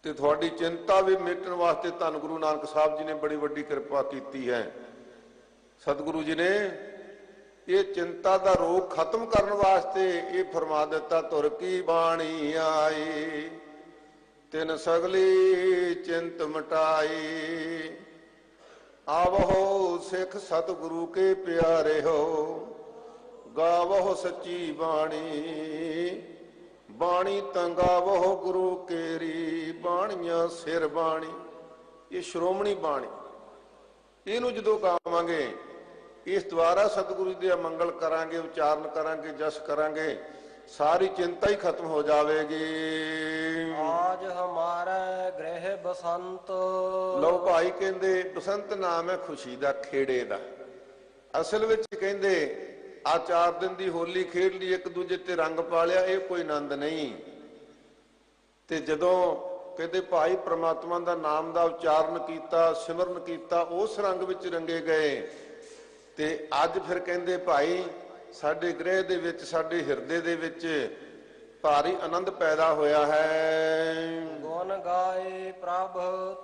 ਤੇ ਤੁਹਾਡੀ ਚਿੰਤਾ ਵੀ ਮਿਟਣ ਵਾਸਤੇ ਧੰਨ ਗੁਰੂ ਨਾਨਕ ਸਾਹਿਬ ਜੀ ਨੇ ਬੜੀ ਵੱਡੀ ਕਿਰਪਾ ਕੀਤੀ ਹੈ। ਸਤਿਗੁਰੂ ਜੀ ਨੇ ਇਹ ਚਿੰਤਾ ਦਾ ਰੋਗ ਖਤਮ ਕਰਨ ਵਾਸਤੇ ਇਹ ਫਰਮਾ ਦਿੱਤਾ, ਧੁਰ ਕੀ ਬਾਣੀ ਆਈ ਤਿਨ ਸਗਲੀ ਚਿੰਤ ਮਟਾਈ। ਆਵੋ ਸਿੱਖ ਸਤਿਗੁਰੂ ਕੇ ਪਿਆਰੇ ਹੋ, ਗਾਵੋ ਸੱਚੀ ਬਾਣੀ। ਬਾਣੀ ਤੰਗਾਵੋ ਗੁਰੂ ਕੇਰੀ, ਬਾਣੀਆਂ ਸਿਰ ਬਾਣੀ। ਇਹ ਸ਼੍ਰੋਮਣੀ ਬਾਣੀ, ਇਹਨੂੰ ਜਦੋਂ ਗਾਵਾਂਗੇ, ਇਸ ਦੁਆਰਾ ਸਤਿਗੁਰੂ ਜੀ ਦੇ ਮੰਗਲ ਕਰਾਂਗੇ, ਉਚਾਰਨ ਕਰਾਂਗੇ, ਜਸ ਕਰਾਂਗੇ, ਸਾਰੀ ਚਿੰਤਾ ਹੀ ਖਤਮ ਹੋ ਜਾਵੇਗੀ। ਆਜ ਹਮਾਰਾ ਗ੍ਰਹਿ ਬਸੰਤ। ਲਓ ਭਾਈ, ਕਹਿੰਦੇ ਬਸੰਤ ਨਾਮ ਹੈ ਖੁਸ਼ੀ ਦਾ, ਖੇੜੇ ਦਾ। ਅਸਲ ਵਿੱਚ ਕਹਿੰਦੇ ਆ 4 ਦਿਨ ਦੀ ਹੋਲੀ ਖੇਡ ਲਈ, ਇੱਕ ਦੂਜੇ ਤੇ ਰੰਗ ਪਾ ਲਿਆ, ਇਹ ਕੋਈ ਆਨੰਦ ਨਹੀਂ। ਤੇ ਜਦੋਂ ਕਹਿੰਦੇ ਭਾਈ ਪ੍ਰਮਾਤਮਾ ਦਾ ਨਾਮ ਦਾ ਉਚਾਰਨ ਕੀਤਾ, ਸਿਮਰਨ ਕੀਤਾ, ਉਸ ਰੰਗ ਵਿੱਚ ਰੰਗੇ ਗਏ। ਤੇ ਅੱਜ ਫਿਰ ਕਹਿੰਦੇ ਭਾਈ ਸਾਡੇ ਗ੍ਰਹਿ ਦੇ ਵਿੱਚ, ਸਾਡੇ ਹਿਰਦੇ ਦੇ ਵਿੱਚ ਭਾਰੀ ਆਨੰਦ ਪੈਦਾ ਹੋਇਆ ਹੈ। ਗੁਣ ਗਾਏ ਪ੍ਰਭ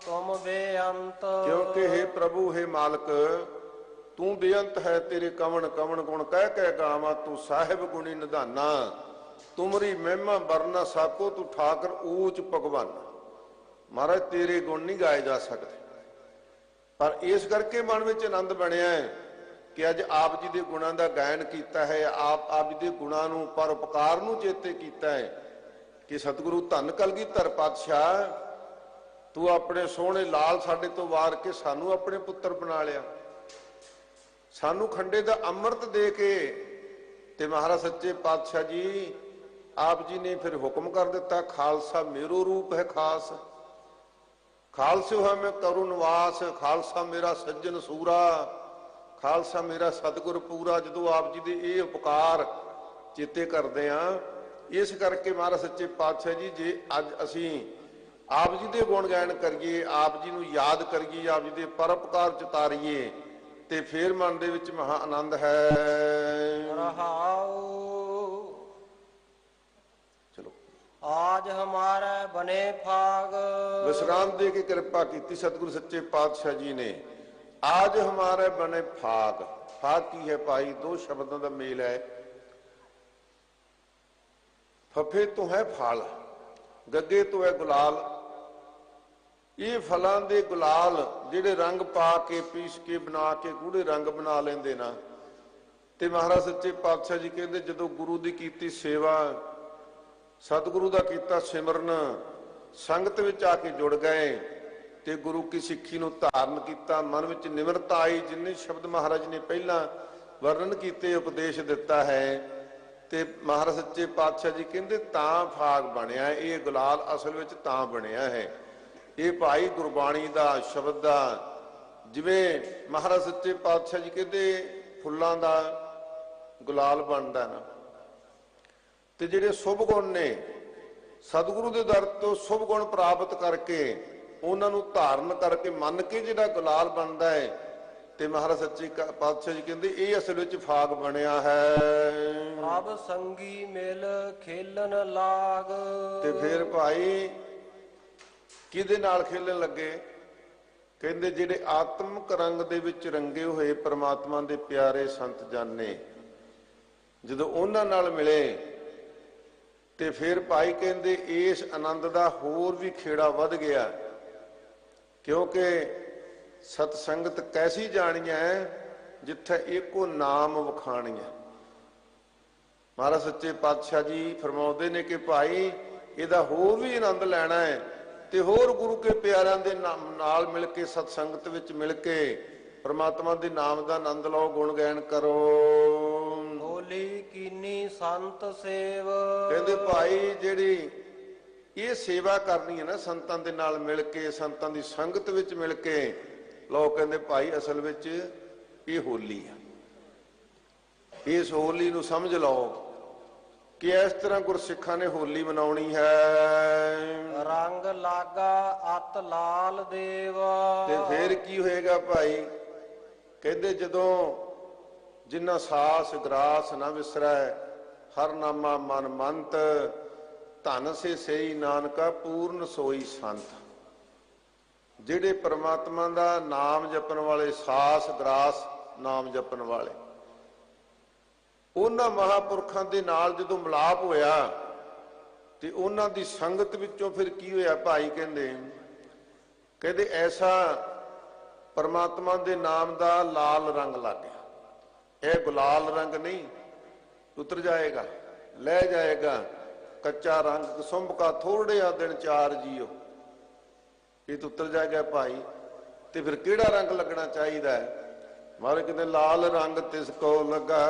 ਤੁਮ ਬੇਅੰਤ। ਕਿਉਂਕਿ हे ਪ੍ਰਭੂ, हे ਮਾਲਕ, ਤੂੰ ਬੇਅੰਤ ਹੈ। ਤੇਰੇ ਕਵਣ ਕਵਣ ਗੁਣ ਕਹਿ ਕਹਿ ਗਾਵਾਂ, ਤੂੰ ਸਾਹਿਬ ਗੁਣੀ ਨਿਧਾਨਾ। ਤੁਮਰੀ ਮਹਿਮਾ ਵਰਨਾ ਸਾਕੋ, ਤੂੰ ਠਾਕਰ ਊਚ ਭਗਵਾਨ। ਮਹਾਰਾਜ ਤੇਰੇ ਗੁਣ ਨਹੀਂ ਗਾਏ ਜਾ ਸਕਦੇ, ਪਰ ਇਸ ਕਰਕੇ ਮਨ ਵਿੱਚ ਆਨੰਦ ਬਣਿਆ ਹੈ ਕਿ ਅੱਜ ਆਪ ਜੀ ਦੇ ਗੁਣਾਂ ਦਾ ਗਾਇਨ ਕੀਤਾ ਹੈ। ਆਪ ਜੀ ਦੇ ਗੁਣਾਂ ਨੂੰ, ਪਰਉਪਕਾਰ ਨੂੰ ਚੇਤੇ ਕੀਤਾ ਹੈ ਕਿ ਸਤਿਗੁਰੂ ਧੰਨ ਕਲਗੀਧਰ ਪਾਤਸ਼ਾਹ, ਤੂੰ ਆਪਣੇ ਸੋਹਣੇ ਲਾਲ ਸਾਡੇ ਤੋਂ ਵਾਰ ਕੇ ਸਾਨੂੰ ਆਪਣੇ ਪੁੱਤਰ ਬਣਾ ਲਿਆ। ਸਾਨੂੰ ਖੰਡੇ ਦਾ ਅੰਮ੍ਰਿਤ ਦੇ ਕੇ ਤੇ ਮਹਾਰਾਜ ਸੱਚੇ ਪਾਤਸ਼ਾਹ ਜੀ ਆਪ ਜੀ ਨੇ ਫਿਰ ਹੁਕਮ ਕਰ ਦਿੱਤਾ, ਖਾਲਸਾ ਮੇਰੋ ਰੂਪ ਹੈ ਖਾਸ। ਖਾਲਸੇ ਹੋਇਆ ਮੈਂ ਕਰੁ ਨਿਵਾਸ, ਖਾਲਸਾ ਮੇਰਾ ਸੱਜਣ ਸੂਰਾ, ਖਾਲਸਾ ਮੇਰਾ ਸਤਿਗੁਰ ਪੂਰਾ। ਜਦੋਂ ਆਪ ਜੀ ਦੇ ਇਹ ਉਪਕਾਰ ਚੇਤੇ ਕਰਦੇ ਆ, ਇਸ ਕਰਕੇ ਮਹਾਰਾਜ ਸੱਚੇ ਪਾਤਸ਼ਾਹ ਜੀ, ਜੇ ਅੱਜ ਅਸੀਂ ਆਪ ਜੀ ਦੇ ਗੁਣ ਗਾਇਨ ਕਰੀਏ, ਆਪ ਜੀ ਨੂੰ ਯਾਦ ਕਰੀਏ, ਆਪ ਜੀ ਦੇ ਪਰਉਪਕਾਰ ਚਿਤਾਰੀਏ, ਤੇ ਫਿਰ ਮਨ ਦੇ ਵਿੱਚ ਮਹਾ ਆਨੰਦ ਹੈ। ਰਹਾਉ ਚਲੋ, ਆਜ ਹਮਾਰਾ ਬਨੇ ਫਾਗ। ਵਿਸ਼ਰਾਮ ਦੇ ਕੇ ਕਿਰਪਾ ਕੀਤੀ ਸਤਿਗੁਰੂ ਸੱਚੇ ਪਾਤਸ਼ਾਹ ਜੀ ਨੇ। ਆਜ ਹਮਾਰੇ ਬਨੇ ਫਾਗ। ਫਾਗ ਕੀ ਹੈ ਭਾਈ? 2 ਸ਼ਬਦਾਂ ਦਾ ਮੇਲ ਹੈ। ਫਫੇ ਤੋਂ ਹੈ ਫਲ, ਗੱਗੇ ਤੋਂ ਹੈ ਗੁਲਾਲ। ਇਹ ਫਲਾਂ ਦੇ ਗੁਲਾਲ ਜਿਹੜੇ ਰੰਗ ਪਾ ਕੇ, ਪੀਸ ਕੇ, ਬਣਾ ਕੇ ਗੂੜੇ ਰੰਗ ਬਣਾ ਲੈਂਦੇ ਨਾ, ਤੇ ਮਹਾਰਾਜ ਸੱਚੇ ਪਾਤਸ਼ਾਹ ਜੀ ਕਹਿੰਦੇ ਜਦੋਂ ਗੁਰੂ ਦੀ ਕੀਤੀ ਸੇਵਾ, ਸਤਿਗੁਰੂ ਦਾ ਕੀਤਾ ਸਿਮਰਨ, ਸੰਗਤ ਵਿੱਚ ਆ ਕੇ ਜੁੜ ਗਏ ਤੇ ਗੁਰੂ ਕੀ ਸਿੱਖੀ ਨੂੰ ਧਾਰਨ ਕੀਤਾ, ਮਨ ਵਿੱਚ ਨਿਮਰਤਾ ਆਈ। ਜਿੰਨੇ ਸ਼ਬਦ ਮਹਾਰਾਜ ਨੇ ਪਹਿਲਾਂ ਵਰਣਨ ਕੀਤੇ, ਉਪਦੇਸ਼ ਦਿੱਤਾ ਹੈ, ਤੇ ਮਹਾਰਾਜ ਸੱਚੇ ਪਾਤਸ਼ਾਹ ਜੀ ਕਹਿੰਦੇ ਤਾਂ ਫਾਗ ਬਣਿਆ। ਇਹ ਗੁਲਾਲ ਅਸਲ ਵਿੱਚ ਤਾਂ ਬਣਿਆ ਹੈ। ਇਹ ਭਾਈ ਗੁਰਬਾਣੀ ਦਾ, ਸ਼ਬਦ ਦਾ, ਜਿਵੇਂ ਮਹਾਰਾਜ ਸੱਚੇ ਪਾਤਸ਼ਾਹ ਜੀ ਕਹਿੰਦੇ ਫੁੱਲਾਂ ਦਾ ਗੁਲਾਲ ਬਣਦਾ ਨਾ, ਤੇ ਜਿਹੜੇ ਸ਼ੁਭ ਗੁਣ ਨੇ ਸਤਿਗੁਰੂ ਦੇ ਦਰ ਤੋਂ ਸ਼ੁਭ ਗੁਣ ਪ੍ਰਾਪਤ ਕਰਕੇ ਉਹਨਾਂ ਨੂੰ ਧਾਰਨ ਕਰਕੇ ਮੰਨ ਕੇ ਜਿਹੜਾ ਗੁਲਾਲ ਬਣਦਾ ਹੈ, ਤੇ ਮਹਾਰਾਜ ਸੱਚੇ ਪਾਤਸ਼ਾਹ ਜੀ ਕਹਿੰਦੇ ਇਹ ਅਸਲ ਵਿੱਚ ਫਾਗ ਬਣਿਆ ਹੈ। ਪ੍ਰਭ ਸੰਗੀ ਮਿਲ ਖੇਲਣ ਲਾਗ। ਤੇ ਫਿਰ ਭਾਈ ਕਿਹਦੇ ਨਾਲ ਖੇਲਣ ਲੱਗੇ? ਕਹਿੰਦੇ ਜਿਹੜੇ ਆਤਮਿਕ ਰੰਗ ਦੇ ਵਿੱਚ ਰੰਗੇ ਹੋਏ ਪ੍ਰਮਾਤਮਾ ਦੇ ਪਿਆਰੇ ਸੰਤ ਜਨ ਨੇ, ਜਦੋਂ ਉਹਨਾਂ ਨਾਲ ਮਿਲੇ ਤੇ ਫਿਰ ਭਾਈ ਕਹਿੰਦੇ ਇਸ ਆਨੰਦ ਦਾ ਹੋਰ ਵੀ ਖੇੜਾ ਵੱਧ ਗਿਆ, ਕਿਉਂਕਿ ਸਤ ਸੰਗਤ ਕੈਸੀ ਜਾਣੀਐ ਜਿੱਥੇ ਇੱਕੋ ਨਾਮ ਵਖਾਣੀਐ। ਮਹਾਰਾਜ ਸੱਚੇ ਪਾਤਸ਼ਾਹ ਜੀ ਫਰਮਾਉਂਦੇ ਨੇ ਕਿ ਭਾਈ ਇਹਦਾ ਹੋਰ ਵੀ ਆਨੰਦ ਲੈਣਾ ਹੈ ਤੇ ਹੋਰ ਗੁਰੂ ਕੇ ਪਿਆਰਿਆਂ ਦੇ ਨਾਲ ਮਿਲ ਕੇ, ਸਤ ਸੰਗਤ ਵਿੱਚ ਮਿਲ ਕੇ ਪ੍ਰਮਾਤਮਾ ਦੇ ਨਾਮ ਦਾ ਆਨੰਦ ਲਓ, ਗੁਣ ਗਾਇਨ ਕਰੋ। ਹੋਲੀ ਕੀਨੀ ਸੰਤ ਸੇਵ। ਕਹਿੰਦੇ ਭਾਈ ਜਿਹੜੀ ਇਹ ਸੇਵਾ ਕਰਨੀ ਹੈ ਨਾ ਸੰਤਾਂ ਦੇ ਨਾਲ ਮਿਲ ਕੇ, ਸੰਤਾਂ ਦੀ ਸੰਗਤ ਵਿੱਚ ਮਿਲ ਕੇ, ਲਓ ਕਹਿੰਦੇ ਭਾਈ ਅਸਲ ਵਿੱਚ ਇਹ ਹੋਲੀ ਆ। ਇਸ ਹੋਲੀ ਨੂੰ ਸਮਝ ਲਓ ਕਿ ਇਸ ਤਰ੍ਹਾਂ ਗੁਰਸਿੱਖਾਂ ਨੇ ਹੋਲੀ ਮਨਾਉਣੀ ਹੈ। ਰੰਗ ਲਾਗਾ ਅਤ ਲਾਲ ਦੇਵ। ਤੇ ਫੇਰ ਕੀ ਹੋਏਗਾ ਭਾਈ? ਕਹਿੰਦੇ ਜਦੋਂ ਜਿੰਨਾ ਸਾਸ ਗਰਾਸ ਨਾ ਵਿਸਰੈ, ਹਰ ਨਾਮਾ ਮਨ ਮੰਤ, ਧਨ ਸੇ ਸਈ ਨਾਨਕਾ ਪੂਰਨ ਸੋਈ ਸੰਤ। ਜਿਹੜੇ ਪ੍ਰਮਾਤਮਾ ਦਾ ਨਾਮ ਜਪਣ ਵਾਲੇ, ਸਾਸ ਗਰਾਸ ਨਾਮ ਜਪਣ ਵਾਲੇ, ਉਹਨਾਂ ਮਹਾਂਪੁਰਖਾਂ ਦੇ ਨਾਲ ਜਦੋਂ ਮਿਲਾਪ ਹੋਇਆ ਤੇ ਉਹਨਾਂ ਦੀ ਸੰਗਤ ਵਿੱਚੋਂ ਫਿਰ ਕੀ ਹੋਇਆ ਭਾਈ? ਕਹਿੰਦੇ ਐਸਾ ਪਰਮਾਤਮਾ ਦੇ ਨਾਮ ਦਾ ਲਾਲ ਰੰਗ ਲੱਗ ਗਿਆ। ਇਹ ਗੁਲਾਲ ਰੰਗ ਨਹੀਂ, ਉਤਰ ਜਾਏਗਾ, ਲੈ ਜਾਏਗਾ। ਕੱਚਾ ਰੰਗ ਸੁੰਭ ਕਾ ਥੋੜਿਆ ਦਿਨ ਚਾਰ ਜੀਓ, ਇਹ ਤਾਂ ਉਤਰ ਜਾਏਗਾ ਭਾਈ। ਤੇ ਫਿਰ ਕਿਹੜਾ ਰੰਗ ਲੱਗਣਾ ਚਾਹੀਦਾ ਹੈ? ਮਾਰੇ ਕਹਿੰਦੇ ਲਾਲ ਰੰਗ ਤਿਸ ਕੋ ਲੱਗਾ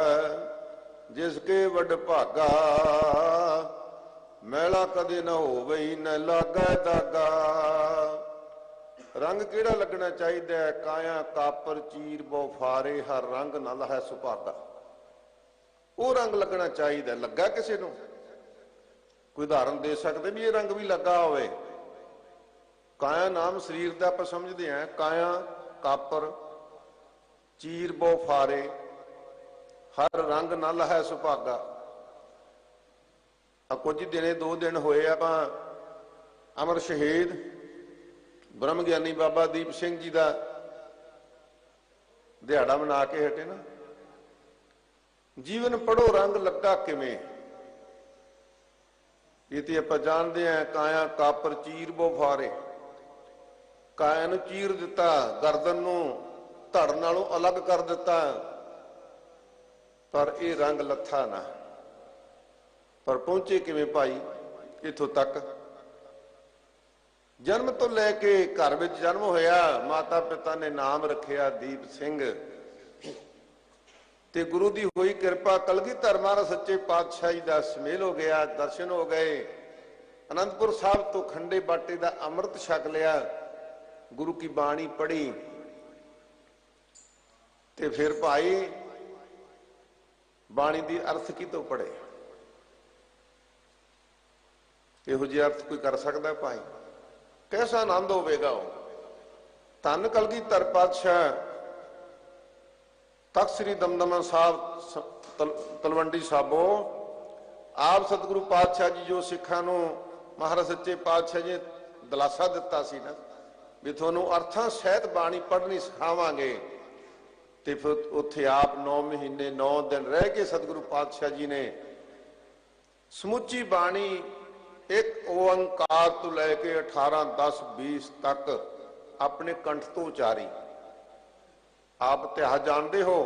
ਜਿਸ ਕੇ ਵੱਡ ਭਾਗਾ, ਮੈਲਾ ਕਦੇ ਨਾ ਹੋਵੇ ਨਾ ਲਾਗਾ ਦਾਗਾ। ਰੰਗ ਕਿਹੜਾ ਲੱਗਣਾ ਚਾਹੀਦਾ ਹੈ? ਕਾਇਆ ਕਾਪਰ ਚੀਰ ਬੋ ਫਾਰੇ, ਹਰ ਰੰਗ ਨਾ ਲਹੈ ਸੁਭਾਗਾ। ਉਹ ਰੰਗ ਲੱਗਣਾ ਚਾਹੀਦਾ। ਲੱਗਾ ਕਿਸੇ ਨੂੰ? ਕੋਈ ਉਦਾਹਰਨ ਦੇ ਸਕਦੇ ਵੀ ਇਹ ਰੰਗ ਵੀ ਲੱਗਾ ਹੋਵੇ? ਕਾਇਆ ਨਾਮ ਸਰੀਰ ਦਾ ਆਪਾਂ ਸਮਝਦੇ ਹਾਂ, ਕਾਇਆ ਕਾਪਰ ਚੀਰ ਬੋ ਫਾਰੇ, ਹਰ ਰੰਗ ਨਾ ਲਹੈ ਸੁਭਾਗਾ। ਆ ਕੁਝ ਦਿਨੇ 2 ਦਿਨ ਹੋਏ ਆਪਾਂ ਅਮਰ ਸ਼ਹੀਦ ਬ੍ਰਹਮ ਗਿਆਨੀ ਬਾਬਾ ਦੀਪ ਸਿੰਘ ਜੀ ਦਾ ਦਿਹਾੜਾ ਮਨਾ ਕੇ ਹਟੇ ਨਾ। ਜੀਵਨ ਪੜੋ ਰੰਗ ਲੱਗਾ ਕਿਵੇਂ? ਇਹ ਤੇ ਆਪਾਂ ਜਾਣਦੇ ਹਾਂ, ਕਾਇਆ ਕਾਪਰ ਚੀਰ ਬੋ ਫਾਰੇ, ਕਾਇਆ ਨੂੰ ਚੀਰ ਦਿੱਤਾ, ਗਰਦਨ ਨੂੰ ਧੜ ਨਾਲੋਂ ਅਲੱਗ ਕਰ ਦਿੱਤਾ, ਪਰ ਇਹ ਰੰਗ ਲੱਥਾ ਨਾ। ਪਰ ਪਹੁੰਚੇ ਕਿਵੇਂ ਭਾਈ ਇੱਥੋਂ ਤੱਕ? ਜਨਮ ਤੋਂ ਲੈ ਕੇ ਘਰ ਵਿੱਚ ਜਨਮ ਹੋਇਆ, ਮਾਤਾ ਪਿਤਾ ਨੇ ਨਾਮ ਰੱਖਿਆ ਦੀਪ ਸਿੰਘ, ਤੇ ਗੁਰੂ ਦੀ ਹੋਈ ਕਿਰਪਾ, ਕਲਗੀਧਰ ਮਹਾਰਾਜ ਸੱਚੇ ਪਾਤਸ਼ਾਹ ਜੀ ਦਾ ਸੁਮੇਲ ਹੋ ਗਿਆ, ਦਰਸ਼ਨ ਹੋ ਗਏ। ਅਨੰਦਪੁਰ ਸਾਹਿਬ ਤੋਂ ਖੰਡੇ ਬਾਟੇ ਦਾ ਅੰਮ੍ਰਿਤ ਛਕ ਲਿਆ, ਗੁਰੂ ਕੀ ਬਾਣੀ ਪੜ੍ਹੀ, ਤੇ ਫਿਰ ਭਾਈ ਬਾਣੀ ਦੀ ਅਰਥ ਕਿਤੋਂ ਪੜ੍ਹੇ? ਇਹੋ ਜਿਹੇ ਅਰਥ ਕੋਈ ਕਰ ਸਕਦਾ ਭਾਈ? ਕੈਸਾ ਆਨੰਦ ਹੋਵੇਗਾ ਉਹ। ਧੰਨ ਕਲਗੀਧਰ ਪਾਤਸ਼ਾਹ ਤਖਤ ਸ੍ਰੀ ਦਮਦਮਾ ਸਾਹਿਬ ਤਲਵੰਡੀ ਸਾਬੋ, ਆਪ ਸਤਿਗੁਰੂ ਪਾਤਸ਼ਾਹ ਜੀ ਜੋ ਸਿੱਖਾਂ ਨੂੰ ਮਹਾਰਾਜ ਸੱਚੇ ਪਾਤਸ਼ਾਹ ਜੀ ਦਿਲਾਸਾ ਦਿੱਤਾ ਸੀ ਨਾ ਵੀ ਤੁਹਾਨੂੰ ਅਰਥਾਂ ਸਹਿਤ ਬਾਣੀ ਪੜ੍ਹਨੀ ਸਿਖਾਵਾਂਗੇ, ਤੇ ਫਿਰ ਉੱਥੇ ਆਪ 9 ਮਹੀਨੇ 9 ਦਿਨ ਰਹਿ ਕੇ ਸਤਿਗੁਰੂ ਪਾਤਸ਼ਾਹ ਜੀ ਨੇ ਸਮੁੱਚੀ ਬਾਣੀ ਇੱਕ ਓੰਕਾਰ ਤੋਂ ਲੈ ਕੇ 18 10 20 ਤੱਕ ਆਪਣੇ ਕੰਠ ਤੋਂ ਉਚਾਰੀ। ਆਪ ਇਤਿਹਾਸ ਜਾਣਦੇ ਹੋ,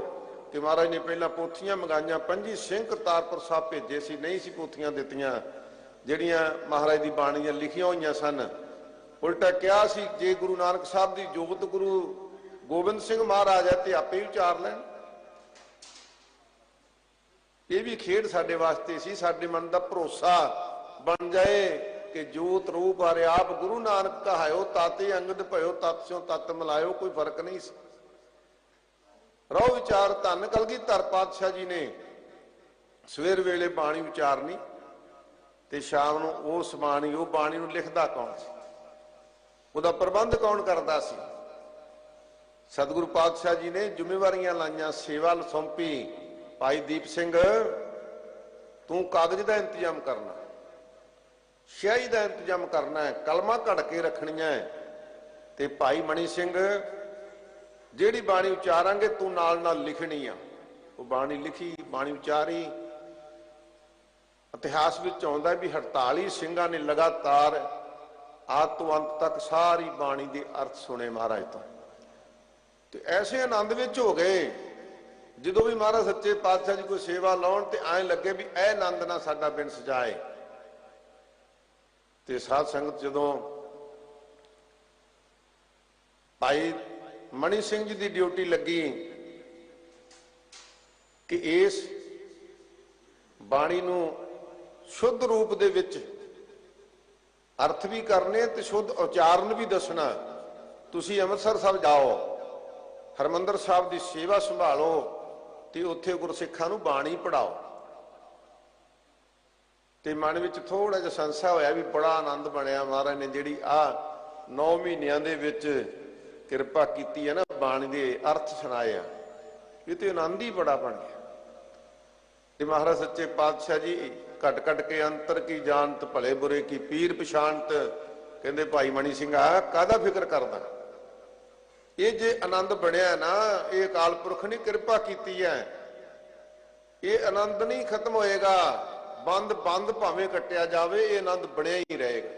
कि महाराज ने पहला पोथियां मंगाइया, 5 सिंह करतारपुर साहब भेजे सी, नहीं सी पोथियां दित्तियां ਜਿਹੜੀਆਂ महाराज की बाणियां लिखिया हुई सन। उल्टा कहा सी जे गुरु नानक साहब की जोत गुरु गोबिंद सिंह महाराज है तो आपे विचार लैन। ये भी खेड साडे वास्ते सी, साडे मन का भरोसा बन जाए कि जोत रूप आ रहा आप गुरु नानक कहायो ताते अंगद भयो तत् स्यों तत् मिलायो, कोई फर्क नहीं सी। रहो विचार धन कलगीधर पातशाह जी ने सवेर वेले बाणी विचारनी ते शाम नूं उस बाणी वो बाणी नूं लिखदा कौन सी, उहदा प्रबंध कौन करदा सी। सतगुरु पातशाह जी ने जिम्मेवारियां लाइयां, सेवा सौंपी, भाई दीप सिंह तू कागज का इंतजाम करना, स्याही का इंतजाम करना है, कलमा घड़ के रखनियां है, ते भाई मणि सिंह जिहड़ी बाणी उचारांगे तू नाल नाल लिखनी आ। वो बाणी लिखी, बाणी उचारी। इतिहास विच आउंदा भी 48 सिंघां ने लगातार आद तो अंत तक सारी बाणी के अर्थ सुने महाराज तो। ते ऐसे आनंद विच हो गए जो भी महाराज सच्चे पातशाह जी कोई सेवा लाउण ते ऐ लगे भी ऐ आनंद ना साडा बिन सजाए। ते साध संगत जदों भाई मणि सिंह जी की ड्यूटी लगी कि इस बाणी नूं शुद्ध रूप दे विच अर्थ भी करने ते शुद्ध उचारण भी दसना, तुसी अमृतसर साहब जाओ, हरमंदर साहब की सेवा संभालो ते उत्थे गुरसिखां नूं बाणी पढ़ाओ। ते मन विच थोड़ा जिहा संसा होया भी बड़ा आनंद बनया, महाराज ने जिहड़ी आ 9 महीनों दे विच किरपा कीती है ना, बाणी दे अर्थ सुनाए आ, ये तो आनंद ही बड़ा बन गया। ते महाराज सच्चे पातशाह जी घट घट के अंतर की जानत भले बुरे की पीर पछाणत, कहंदे भाई मणि सिंह काहदा फिक्र करदा, ये जे आनंद बनया ना ये अकाल पुरख ने किरपा कीती है, ये आनंद नहीं खत्म होएगा, बंद बंद भावें कट्टिया जावे ये आनंद बनया ही रहेगा।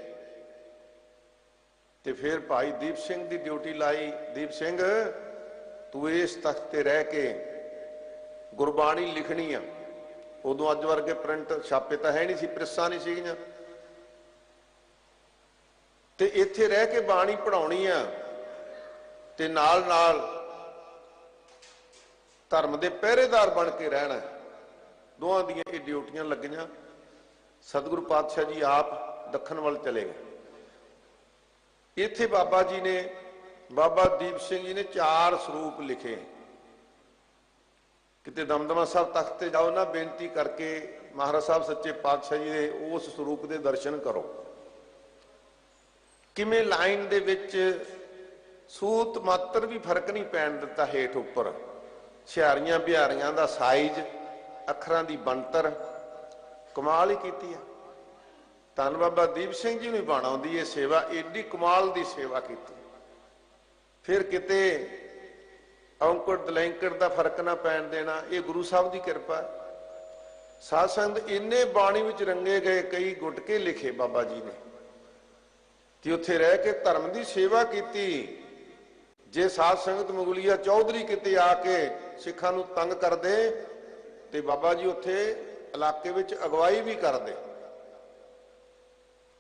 ते फिर भाई दीप सिंह की ड्यूटी लाई, दीप सिंह तू इस तख्त ते रह के गुरबाणी लिखनी आ। उदों अज वर्गे प्रिंट छापे तो है नहीं सी, प्रेसां नहीं सीगियां, ते इत्थे रह के बाणी पढ़ाउणी आ ते नाल नाल धर्म दे पहरेदार बन के रहना। दोवां दियां ये ड्यूटियां लगियां। सतगुरु पातशाह जी आप दखन वाल चले गए। इत्थे बाबा जी ने, बाबा दीप सिंह जी ने 4 स्वरूप लिखे। किते दमदमा साहब तख्त ते जाओ ना, बेनती करके महाराज साहब सच्चे पातशाह जी के उस स्वरूप के दर्शन करो, किमें लाइन दे विच सूत मात्र भी फर्क नहीं पैण दिता, हेठ उपर छियारियां बिहारियां दा साइज, अखरां दी बनतर कमाल ही कीती है। धन बाबा दीप सिंह जी नूं बाण आउंदी है सेवा, एडी कमाल दी सेवा कीती। फिर किते औंकड़ दलैंकड़ का फर्क ना पैण देना, ये गुरु साहब की किरपा। साध संगत इन्ने बाणी विच रंगे गए, कई गुटके लिखे बाबा जी ने कि उत्थे रह के धर्म की सेवा की। जे साध संगत मुगलिया चौधरी किते आके सिखां नूं तंग कर दे ते बाबा जी उत्थे इलाके विच अगवाई भी कर दे।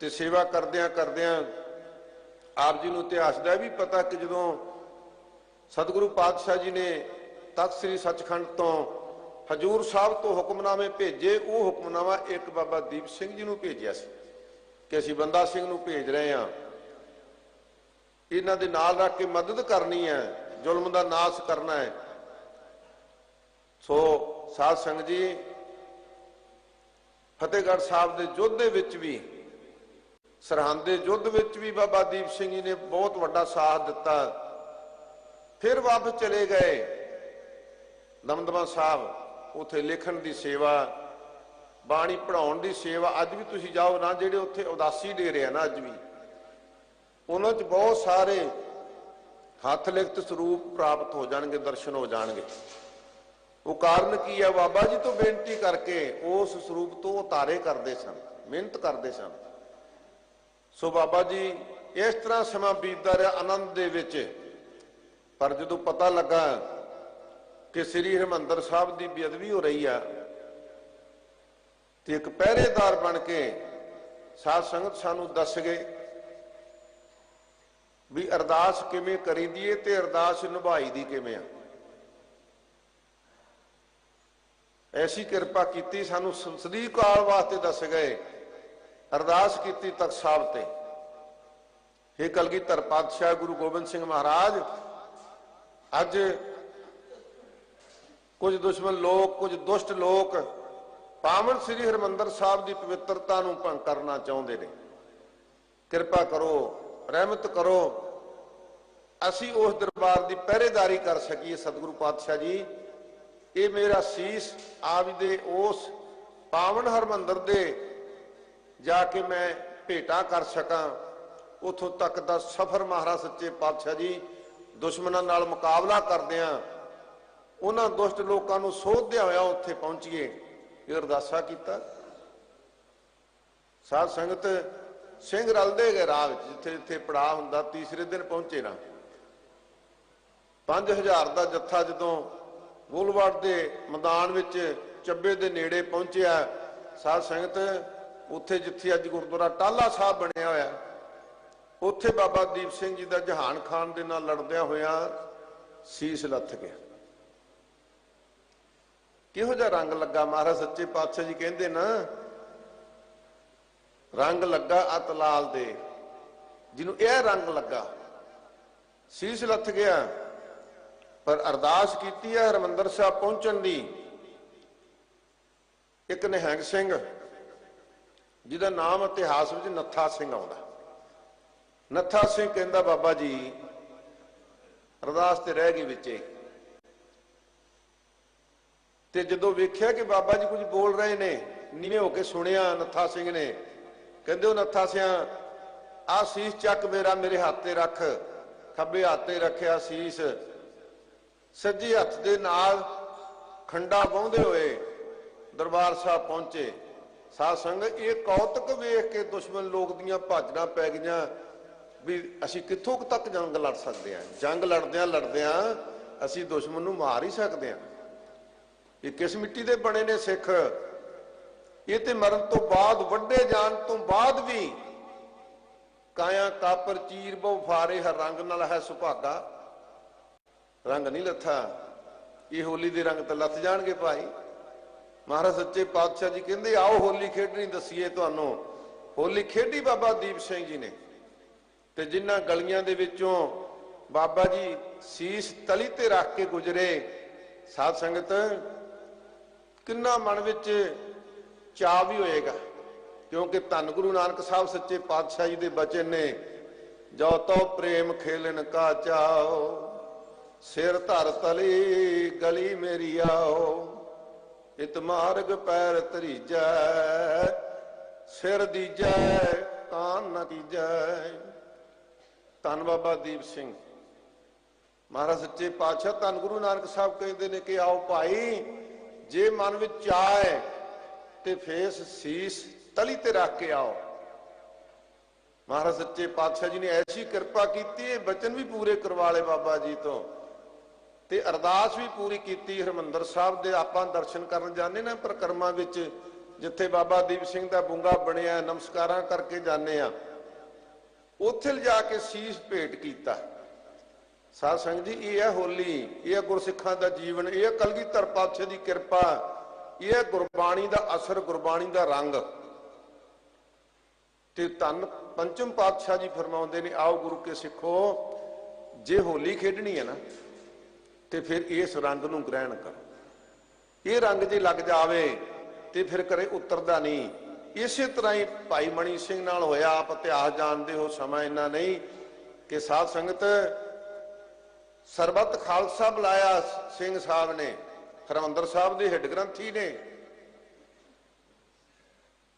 ते सेवा करदियां करदियां आप जी नूं इतिहास दा भी पता कि जदों सतगुरु पातशाह जी ने तख्त श्री सचखंड तो हजूर साहब तो हुक्मनामे भेजे, वो हुक्मनामा एक बाबा दीप सिंह जी नूं भेजिया सी कि असीं बंदा सिंह नूं भेज रहे हैं, इन्हां दे नाल रख के मदद करनी है, जुल्म दा नाश करना है। सो साध संगत जी फतेहगढ़ साहब दे युद्ध दे विच भी, सरहंद दे युद्ध विच भी बाबा दीप सिंह जी ने बहुत वड्डा साथ दिता। फिर वापस चले गए दमदमा साहब, उत्थे लिखण दी सेवा, बाणी पढ़ाउण दी सेवा। अज भी तुसीं जाओ ना, जिहड़े उत्थे उदासी डेरे आ ना, अज भी उन्हां च बहुत सारे हथ लिखत स्वरूप प्राप्त हो जाणगे, दर्शन हो जाणगे। वो कारण की है, बाबा जी तो बेनती करके उस स्वरूप तो उतारे करते सन, मेहनत करते सन। सो बाबा जी इस तरह समा बीतदा रहा आनंद दे विच। पर जो पता लगा कि श्री हरिमंदर साहब की बेअदबी हो रही है, तो एक पहरेदार बन के साध संगत सानू दस गए भी अरदास किवें करी दी है ते अरदास निभाई दी किवें आ। ऐसी किरपा की सानू सदी काल वास्ते दस गए। अरदास की तख्त साहब ते, हे कलगीधर पातशाह गुरु गोबिंद सिंह महाराज, अज कुछ दुश्मन लोग, कुछ दुष्ट लोग पावन श्री हरिमंदर साहब की पवित्रता नूं भंग करना चाहते हैं। किरपा करो, रहमत करो, असी उस दरबार की पहरेदारी कर सकीए। सतगुरु पातशाह जी, ये मेरा शीश आप दे उस पावन हरमंदर दे जाके मैं भेटा कर सकां, उथों तक दा सफर महाराज सच्चे पातशाह जी दुश्मनां नाल मुकाबला करदिआं उन्हां दुष्ट लोकां नूं सोधदिआं होइआं उत्थे पहुंचीए। ये अरदासा कीता। साध संगत सिंह रलदे गए राह विच, जिथे जिथे पड़ाव हुंदा तीसरे दिन पहुंचे ना। 5000 का जत्था जदों वोलवाड़ के मैदान विच ਚੱਬੇ ਦੇ नेड़े पहुंचिया, साध संगत उत्थे जिथे अज गुरुद्वारा टाला साहब बनिया होया, उत्थे बाबा दीप सिंह जी का जहान खान दे नाल लड़दिया होया शीश लथ गया। किहो जिहा रंग लगा? महाराज सच्चे पातशाह जी कहंदे ना, रंग लगा अत लाल दे, जिन्हों यह रंग लगा शीश लथ गया। पर अरदास की है हरमंदर साहब पहुंचण दी। एक निहंग सिंह जिहदा नाम इतिहास में नत्था सिंह आउंदा। नत्था सिंह कहंदा, बाबा जी अरदास ते रह गई विचे, ते जदों वेख्या कि बाबा जी कुछ बोल रहे ने, नीवें होके सुनिया नत्था सिंह ने। कहंदे, ओ नत्था सिंह, आ शीश चक मेरा, मेरे हाथ ते रख। खब्बे हाथ ते रखिया शीश, सज्जे हथ दे नाल खंडा बांधे हुए दरबार साहब पहुंचे। साध संगत ये कौतक वेख के दुश्मन लोग दियां भाजना पै गईयां भी असीं कित्थों तक जंग लड़ सकते हैं। जंग लड़दियां लड़दियां असीं दुश्मन नूं मार ही सकते हैं। ये किस मिट्टी दे बने ने सिख? ये ते मरण तो बाद, वड्डे जान तो बाद भी काया कापर चीर बहु फारे, हर रंग नाल है सुभागा। रंग नहीं लथा, ये होली दे रंग तो लथ जाणगे भाई। महाराज सच्चे पातशाह जी कहंदे, आओ होली खेडनी दसीए तुहानू। होली खेडी बाबा दीप सिंह जी ने, ते जिन्हां गलियां दे विचों बाबा जी शीश तली ते रख के गुजरे। साध संगत किन्ना मन विच चाह भी होएगा, क्योंकि धन गुरु नानक साहब सच्चे पातशाह जी दे बचन ने, जो तो प्रेम खेलन का चाओ, सिर धर तली गली मेरी आओ, इत मार्ग पैर तरीजै, सिर दीजै कान न कीजै। धन बाबा दीप सिंह महाराज सच्चे पातशाह धन गुरु नानक साहब कहते हैं कि आओ भाई, जे मन में चाह है तो फेस शीश तली ते रख के आओ। महाराज सच्चे पातशाह जी ने ऐसी कृपा की, बचन भी पूरे करवा ले बाबा जी तो, ते अरदास भी पूरी की। हरमंदर साहब दे आपां दर्शन करन जाने ना परिक्रमा विच, जिथे बाबा दीप सिंह दा बूंगा बनिया, नमस्कारां करके जाने आ, उत्थे लिजा के शीश भेंट कीता। साध संगत जी, ये है होली, ये है गुरसिखां दा जीवन, ये है कलगीधर पातशाह दी किरपा, ये है गुरबाणी दा असर, गुरबाणी दा रंग। ते धन पंचम पातशाह जी फरमाउंदे ने, आओ गुरु के सिखो, जे होली खेडनी है ना तो फिर इस रंग नूं ग्रहण करो। ये रंग जे लग जावे तो फिर करे उतरदा नहीं। इसे तरह ही भाई मणि सिंह नाल होया। आप इतिहास जानते हो, समा इन्ना नहीं कि साध संगत सरबत खालसा बुलाया सिंह साहब ने, हरमंदर साहब के हेड ग्रंथी ने।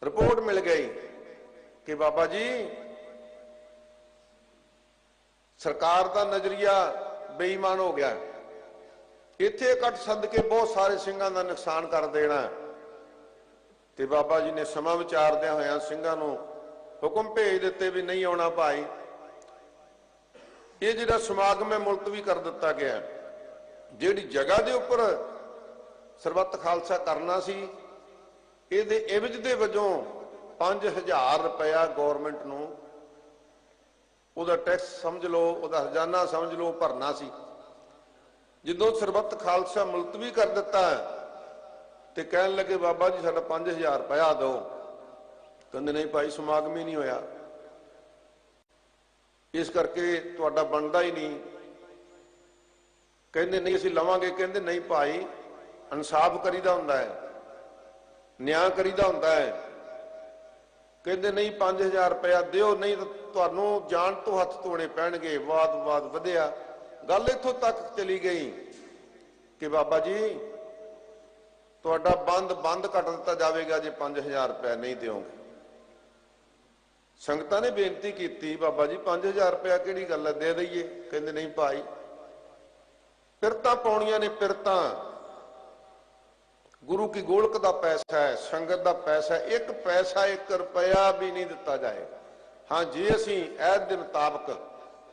रिपोर्ट मिल गई कि बाबा जी सरकार का नजरिया बेईमान हो गया, इत्थे इकट्ठ सद के बहुत सारे सिंघां का नुकसान कर देना। ते बाबा जी ने समा विचारदिआं होइआं सिंघां नूं हुक्म भेज दिते भी नहीं आउणा भाई, ये जिहड़ा समागम है मुलतवी कर दिता गया। ਜਿਹੜੀ ਜਗ੍ਹਾ ਦੇ ਉੱਪਰ ਸਰਬੱਤ ਖਾਲਸਾ ਕਰਨਾ ਸੀ, ਇਹਦੇ ਇਵਜ਼ ਦੇ ਵਜੋਂ 5000 ਰੁਪਇਆ ਗੌਰਮੈਂਟ ਨੂੰ ਉਹਦਾ ਟੈਕਸ ਸਮਝ ਲਓ, ਉਹਦਾ ਹਰਜਾਨਾ ਸਮਝ ਲਓ, ਭਰਨਾ ਸੀ। ਜਦੋਂ ਸਰਬੱਤ ਖਾਲਸਾ ਮੁਲਤਵੀ ਕਰ ਦਿੱਤਾ ਤੇ ਕਹਿਣ ਲੱਗੇ ਬਾਬਾ ਜੀ ਸਾਡਾ 5000 ਰੁਪਇਆ ਦਿਓ, ਕਹਿੰਦੇ ਨਹੀਂ ਭਾਈ ਸਮਾਗਮ ਹੀ ਨਹੀਂ ਹੋਇਆ, ਇਸ ਕਰਕੇ ਤੁਹਾਡਾ ਬਣਦਾ ਹੀ ਨਹੀਂ। ਕਹਿੰਦੇ ਨਹੀਂ ਅਸੀਂ ਲਵਾਂਗੇ, ਕਹਿੰਦੇ ਨਹੀਂ ਭਾਈ ਇਨਸਾਫ ਕਰੀਦਾ ਹੁੰਦਾ ਹੈ, ਨਿਆਂ ਕਰੀਦਾ ਹੁੰਦਾ ਹੈ। ਕਹਿੰਦੇ ਨਹੀਂ 5000 ਰੁਪਇਆ ਦਿਓ, ਨਹੀਂ ਤਾਂ ਤੁਹਾਨੂੰ ਜਾਨ ਤੋਂ ਹੱਥ ਧੋਣੇ ਪੈਣਗੇ। ਵਾਦ ਵਧਿਆ, ਗੱਲ ਇੱਥੋਂ ਤੱਕ ਚਲੀ ਗਈ ਕਿ ਬਾਬਾ ਜੀ ਤੁਹਾਡਾ ਬੰਦ ਕੱਟ ਦਿੱਤਾ ਜਾਵੇਗਾ ਜੇ 5000 ਰੁਪਇਆ ਨਹੀਂ ਦਿਓਗੇ। ਸੰਗਤਾਂ ਨੇ ਬੇਨਤੀ ਕੀਤੀ ਬਾਬਾ ਜੀ 5000 ਰੁਪਇਆ ਕਿਹੜੀ ਗੱਲ ਹੈ, ਦੇ ਦਈਏ। ਕਹਿੰਦੇ ਨਹੀਂ ਭਾਈ, ਪਿਰਤਾਂ ਪਾਉਣੀਆਂ ਨੇ, ਪਿਰਤਾਂ ਗੁਰੂ ਕੀ ਗੋਲਕ ਦਾ ਪੈਸਾ ਹੈ, ਸੰਗਤ ਦਾ ਪੈਸਾ, ਇੱਕ ਪੈਸਾ 1 ਰੁਪਇਆ ਵੀ ਨਹੀਂ ਦਿੱਤਾ ਜਾਏਗਾ। ਹਾਂ, ਜੇ ਅਸੀਂ ਐਦ ਦੇ ਮੁਤਾਬਕ,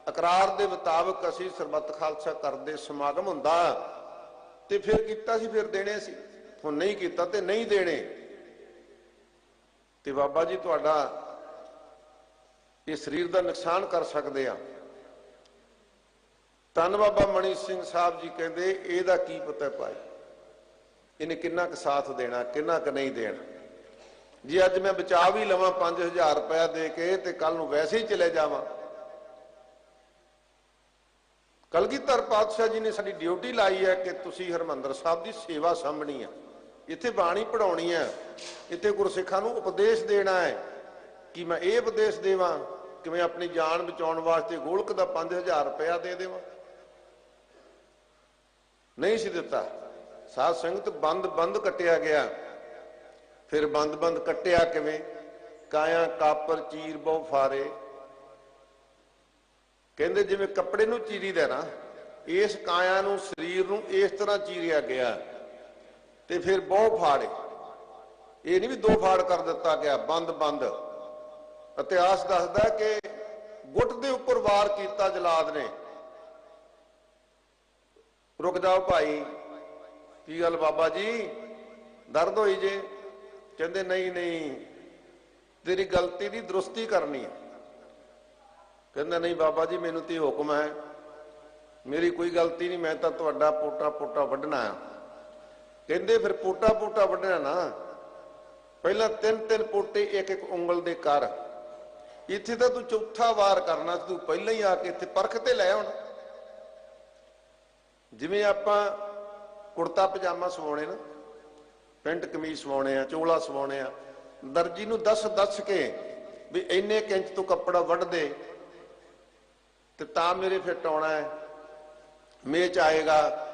ਇਕਰਾਰ ਦੇ ਮੁਤਾਬਕ ਅਸੀਂ ਸਰਬੱਤ ਖਾਲਸਾ ਕਰਦੇ ਸਮਾਗਮ ਹੁੰਦਾ ਤੇ ਫਿਰ ਕੀਤਾ ਸੀ, ਫਿਰ ਦੇਣੇ ਸੀ। ਹੁਣ ਨਹੀਂ ਕੀਤਾ ਤੇ ਨਹੀਂ ਦੇਣੇ। ਤੇ ਬਾਬਾ ਜੀ ਤੁਹਾਡਾ ਇਹ ਸਰੀਰ ਦਾ ਨੁਕਸਾਨ ਕਰ ਸਕਦੇ ਆ। ਧੰਨ ਬਾਬਾ ਮਣੀ ਸਿੰਘ ਸਾਹਿਬ ਜੀ ਕਹਿੰਦੇ ਇਹਦਾ ਕੀ ਪਤਾ ਭਾਈ, ਇਹਨੇ ਕਿੰਨਾ ਕੁ ਸਾਥ ਦੇਣਾ, ਕਿੰਨਾ ਕੁ ਨਹੀਂ ਦੇਣਾ। ਜੇ ਅੱਜ ਮੈਂ ਬਚਾ ਵੀ ਲਵਾਂ 5000 ਰੁਪਇਆ ਦੇ ਕੇ ਤੇ ਕੱਲ ਨੂੰ ਵੈਸੇ ਹੀ ਚਲੇ ਜਾਵਾਂ। ਕਲਗੀਧਰ ਪਾਤਸ਼ਾਹ ਜੀ ਨੇ ਸਾਡੀ ਡਿਊਟੀ ਲਾਈ ਹੈ ਕਿ ਤੁਸੀਂ ਹਰਿਮੰਦਰ ਸਾਹਿਬ ਦੀ ਸੇਵਾ ਸਾਂਭਣੀ ਹੈ, ਇੱਥੇ ਬਾਣੀ ਪੜਾਉਣੀ ਹੈ, ਇੱਥੇ ਗੁਰਸਿੱਖਾਂ ਨੂੰ ਉਪਦੇਸ਼ ਦੇਣਾ ਹੈ। ਕਿ ਮੈਂ ਇਹ ਉਪਦੇਸ਼ ਦੇਵਾਂ ਕਿ ਮੈਂ ਆਪਣੀ ਜਾਨ ਬਚਾਉਣ ਵਾਸਤੇ ਗੋਲਕ ਦਾ 5000 ਰੁਪਇਆ ਦੇ ਦੇਵਾਂ? ਨਹੀਂ ਸੀ ਦਿੱਤਾ। ਸਾਧ ਸੰਗਤ ਬੰਦ ਕੱਟਿਆ ਗਿਆ। ਫਿਰ ਬੰਦ ਕੱਟਿਆ ਕਿਵੇਂ? ਕਾਇਆ ਕਾਪਰ ਚੀਰ ਬਹੁ ਫਾਰੇ। ਕਹਿੰਦੇ ਜਿਵੇਂ ਕੱਪੜੇ ਨੂੰ ਚੀਰੀਦਾ ਨਾ, ਇਸ ਕਾਇਆ ਨੂੰ, ਸਰੀਰ ਨੂੰ ਇਸ ਤਰ੍ਹਾਂ ਚੀਰਿਆ ਗਿਆ ਤੇ ਫਿਰ ਬਹੁ ਫਾੜੇ। ਇਹ ਨਹੀਂ ਵੀ 2 ਫਾੜ ਕਰ ਦਿੱਤਾ ਗਿਆ, ਬੰਦ। ਇਤਿਹਾਸ ਦੱਸਦਾ ਕਿ ਗੁੱਟ ਦੇ ਉੱਪਰ ਵਾਰ ਕੀਤਾ ਜਲਾਦ ਨੇ। ਰੁਕ ਜਾਓ ਭਾਈ, ਕੀ ਗੱਲ ਬਾਬਾ ਜੀ ਦਰਦ ਹੋਈ ਜੇ? ਕਹਿੰਦੇ ਨਹੀਂ ਤੇਰੀ ਗਲਤੀ ਦੀ ਦਰੁਸਤੀ ਕਰਨੀ ਹੈ। ਕਹਿੰਦਾ ਨਹੀਂ ਬਾਬਾ ਜੀ ਮੈਨੂੰ ਤੇ ਹੁਕਮ ਹੈ, ਮੇਰੀ ਕੋਈ ਗਲਤੀ ਨਹੀਂ, ਮੈਂ ਤਾਂ ਤੁਹਾਡਾ ਪੋਟਾ ਵੱਢਣਾ ਆ। ਕਹਿੰਦੇ ਫਿਰ ਪੋਟਾ ਵੱਢਣਾ ਨਾ, ਪਹਿਲਾਂ 3 ਪੋਟੇ ਇੱਕ ਉਂਗਲ ਦੇ ਕਰ। ਇੱਥੇ ਤਾਂ ਤੂੰ ਚੌਥਾ ਵਾਰ ਕਰਨਾ, ਤੂੰ ਪਹਿਲਾਂ ਹੀ ਆ ਕੇ ਇੱਥੇ ਪਰਖ ਤੇ ਲੈ ਆਉਣਾ। ਜਿਵੇਂ ਆਪਾਂ ਕੁੜਤਾ ਪਜਾਮਾ ਸਵਾਉਣੇ ਨਾ, ਪੈਂਟ ਕਮੀਜ਼ ਸਵਾਉਣੇ ਆ, ਚੋਲਾ ਸਵਾਉਣੇ ਆ, ਦਰਜੀ ਨੂੰ ਦੱਸ ਕੇ ਵੀ ਇੰਨੇ ਇੰਚ ਤੋਂ ਕੱਪੜਾ ਵੱਢ ਦੇ ਤੇ ਤਾਂ ਮੇਰੇ ਫਿੱਟ ਆਉਣਾ ਹੈ, ਮੇਚ ਆਏਗਾ।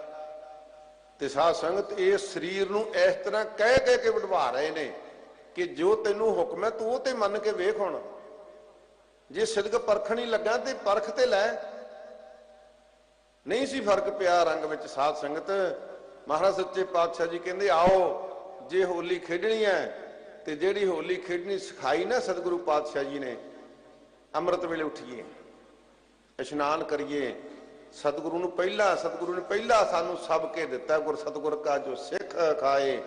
ਤੇ ਸਾਧ ਸੰਗਤ ਇਸ ਸਰੀਰ ਨੂੰ ਇਸ ਤਰ੍ਹਾਂ ਕਹਿ ਕੇ ਵਢਵਾ ਰਹੇ ਨੇ ਕਿ ਜੋ ਤੈਨੂੰ ਹੁਕਮ ਹੈ ਤੂੰ ਉਹ ਤੇ ਮੰਨ ਕੇ ਵੇਖ। ਹੁਣ ਜੇ ਸਿਦਕ ਪਰਖਣ ਹੀ ਲੱਗਾ ਤੇ ਪਰਖ ਤੇ ਲੈ। ਨਹੀਂ ਸੀ ਫਰਕ ਪਿਆ ਰੰਗ ਵਿੱਚ। ਸਾਧ ਸੰਗਤ ਮਹਾਰਾਜ ਸੱਚੇ ਪਾਤਸ਼ਾਹ ਜੀ ਕਹਿੰਦੇ ਆਓ ਜੇ ਹੋਲੀ ਖੇਡਣੀ ਹੈ ਤੇ ਜਿਹੜੀ ਹੋਲੀ ਖੇਡਣੀ ਸਿਖਾਈ ਨਾ ਸਤਿਗੁਰੂ ਪਾਤਸ਼ਾਹ ਜੀ ਨੇ, ਅੰਮ੍ਰਿਤ ਵੇਲੇ ਉੱਠੀਏ, ਇਸ਼ਨਾਨ ਕਰੀਏ। ਸਤਿਗੁਰੂ ਨੇ ਪਹਿਲਾ ਸਾਨੂੰ ਸਭ ਕੇ ਦਿੱਤਾ, ਗੁਰ ਸਤਿਗੁਰ ਕਾ ਜੋ ਸਿੱਖ ਖਾਏ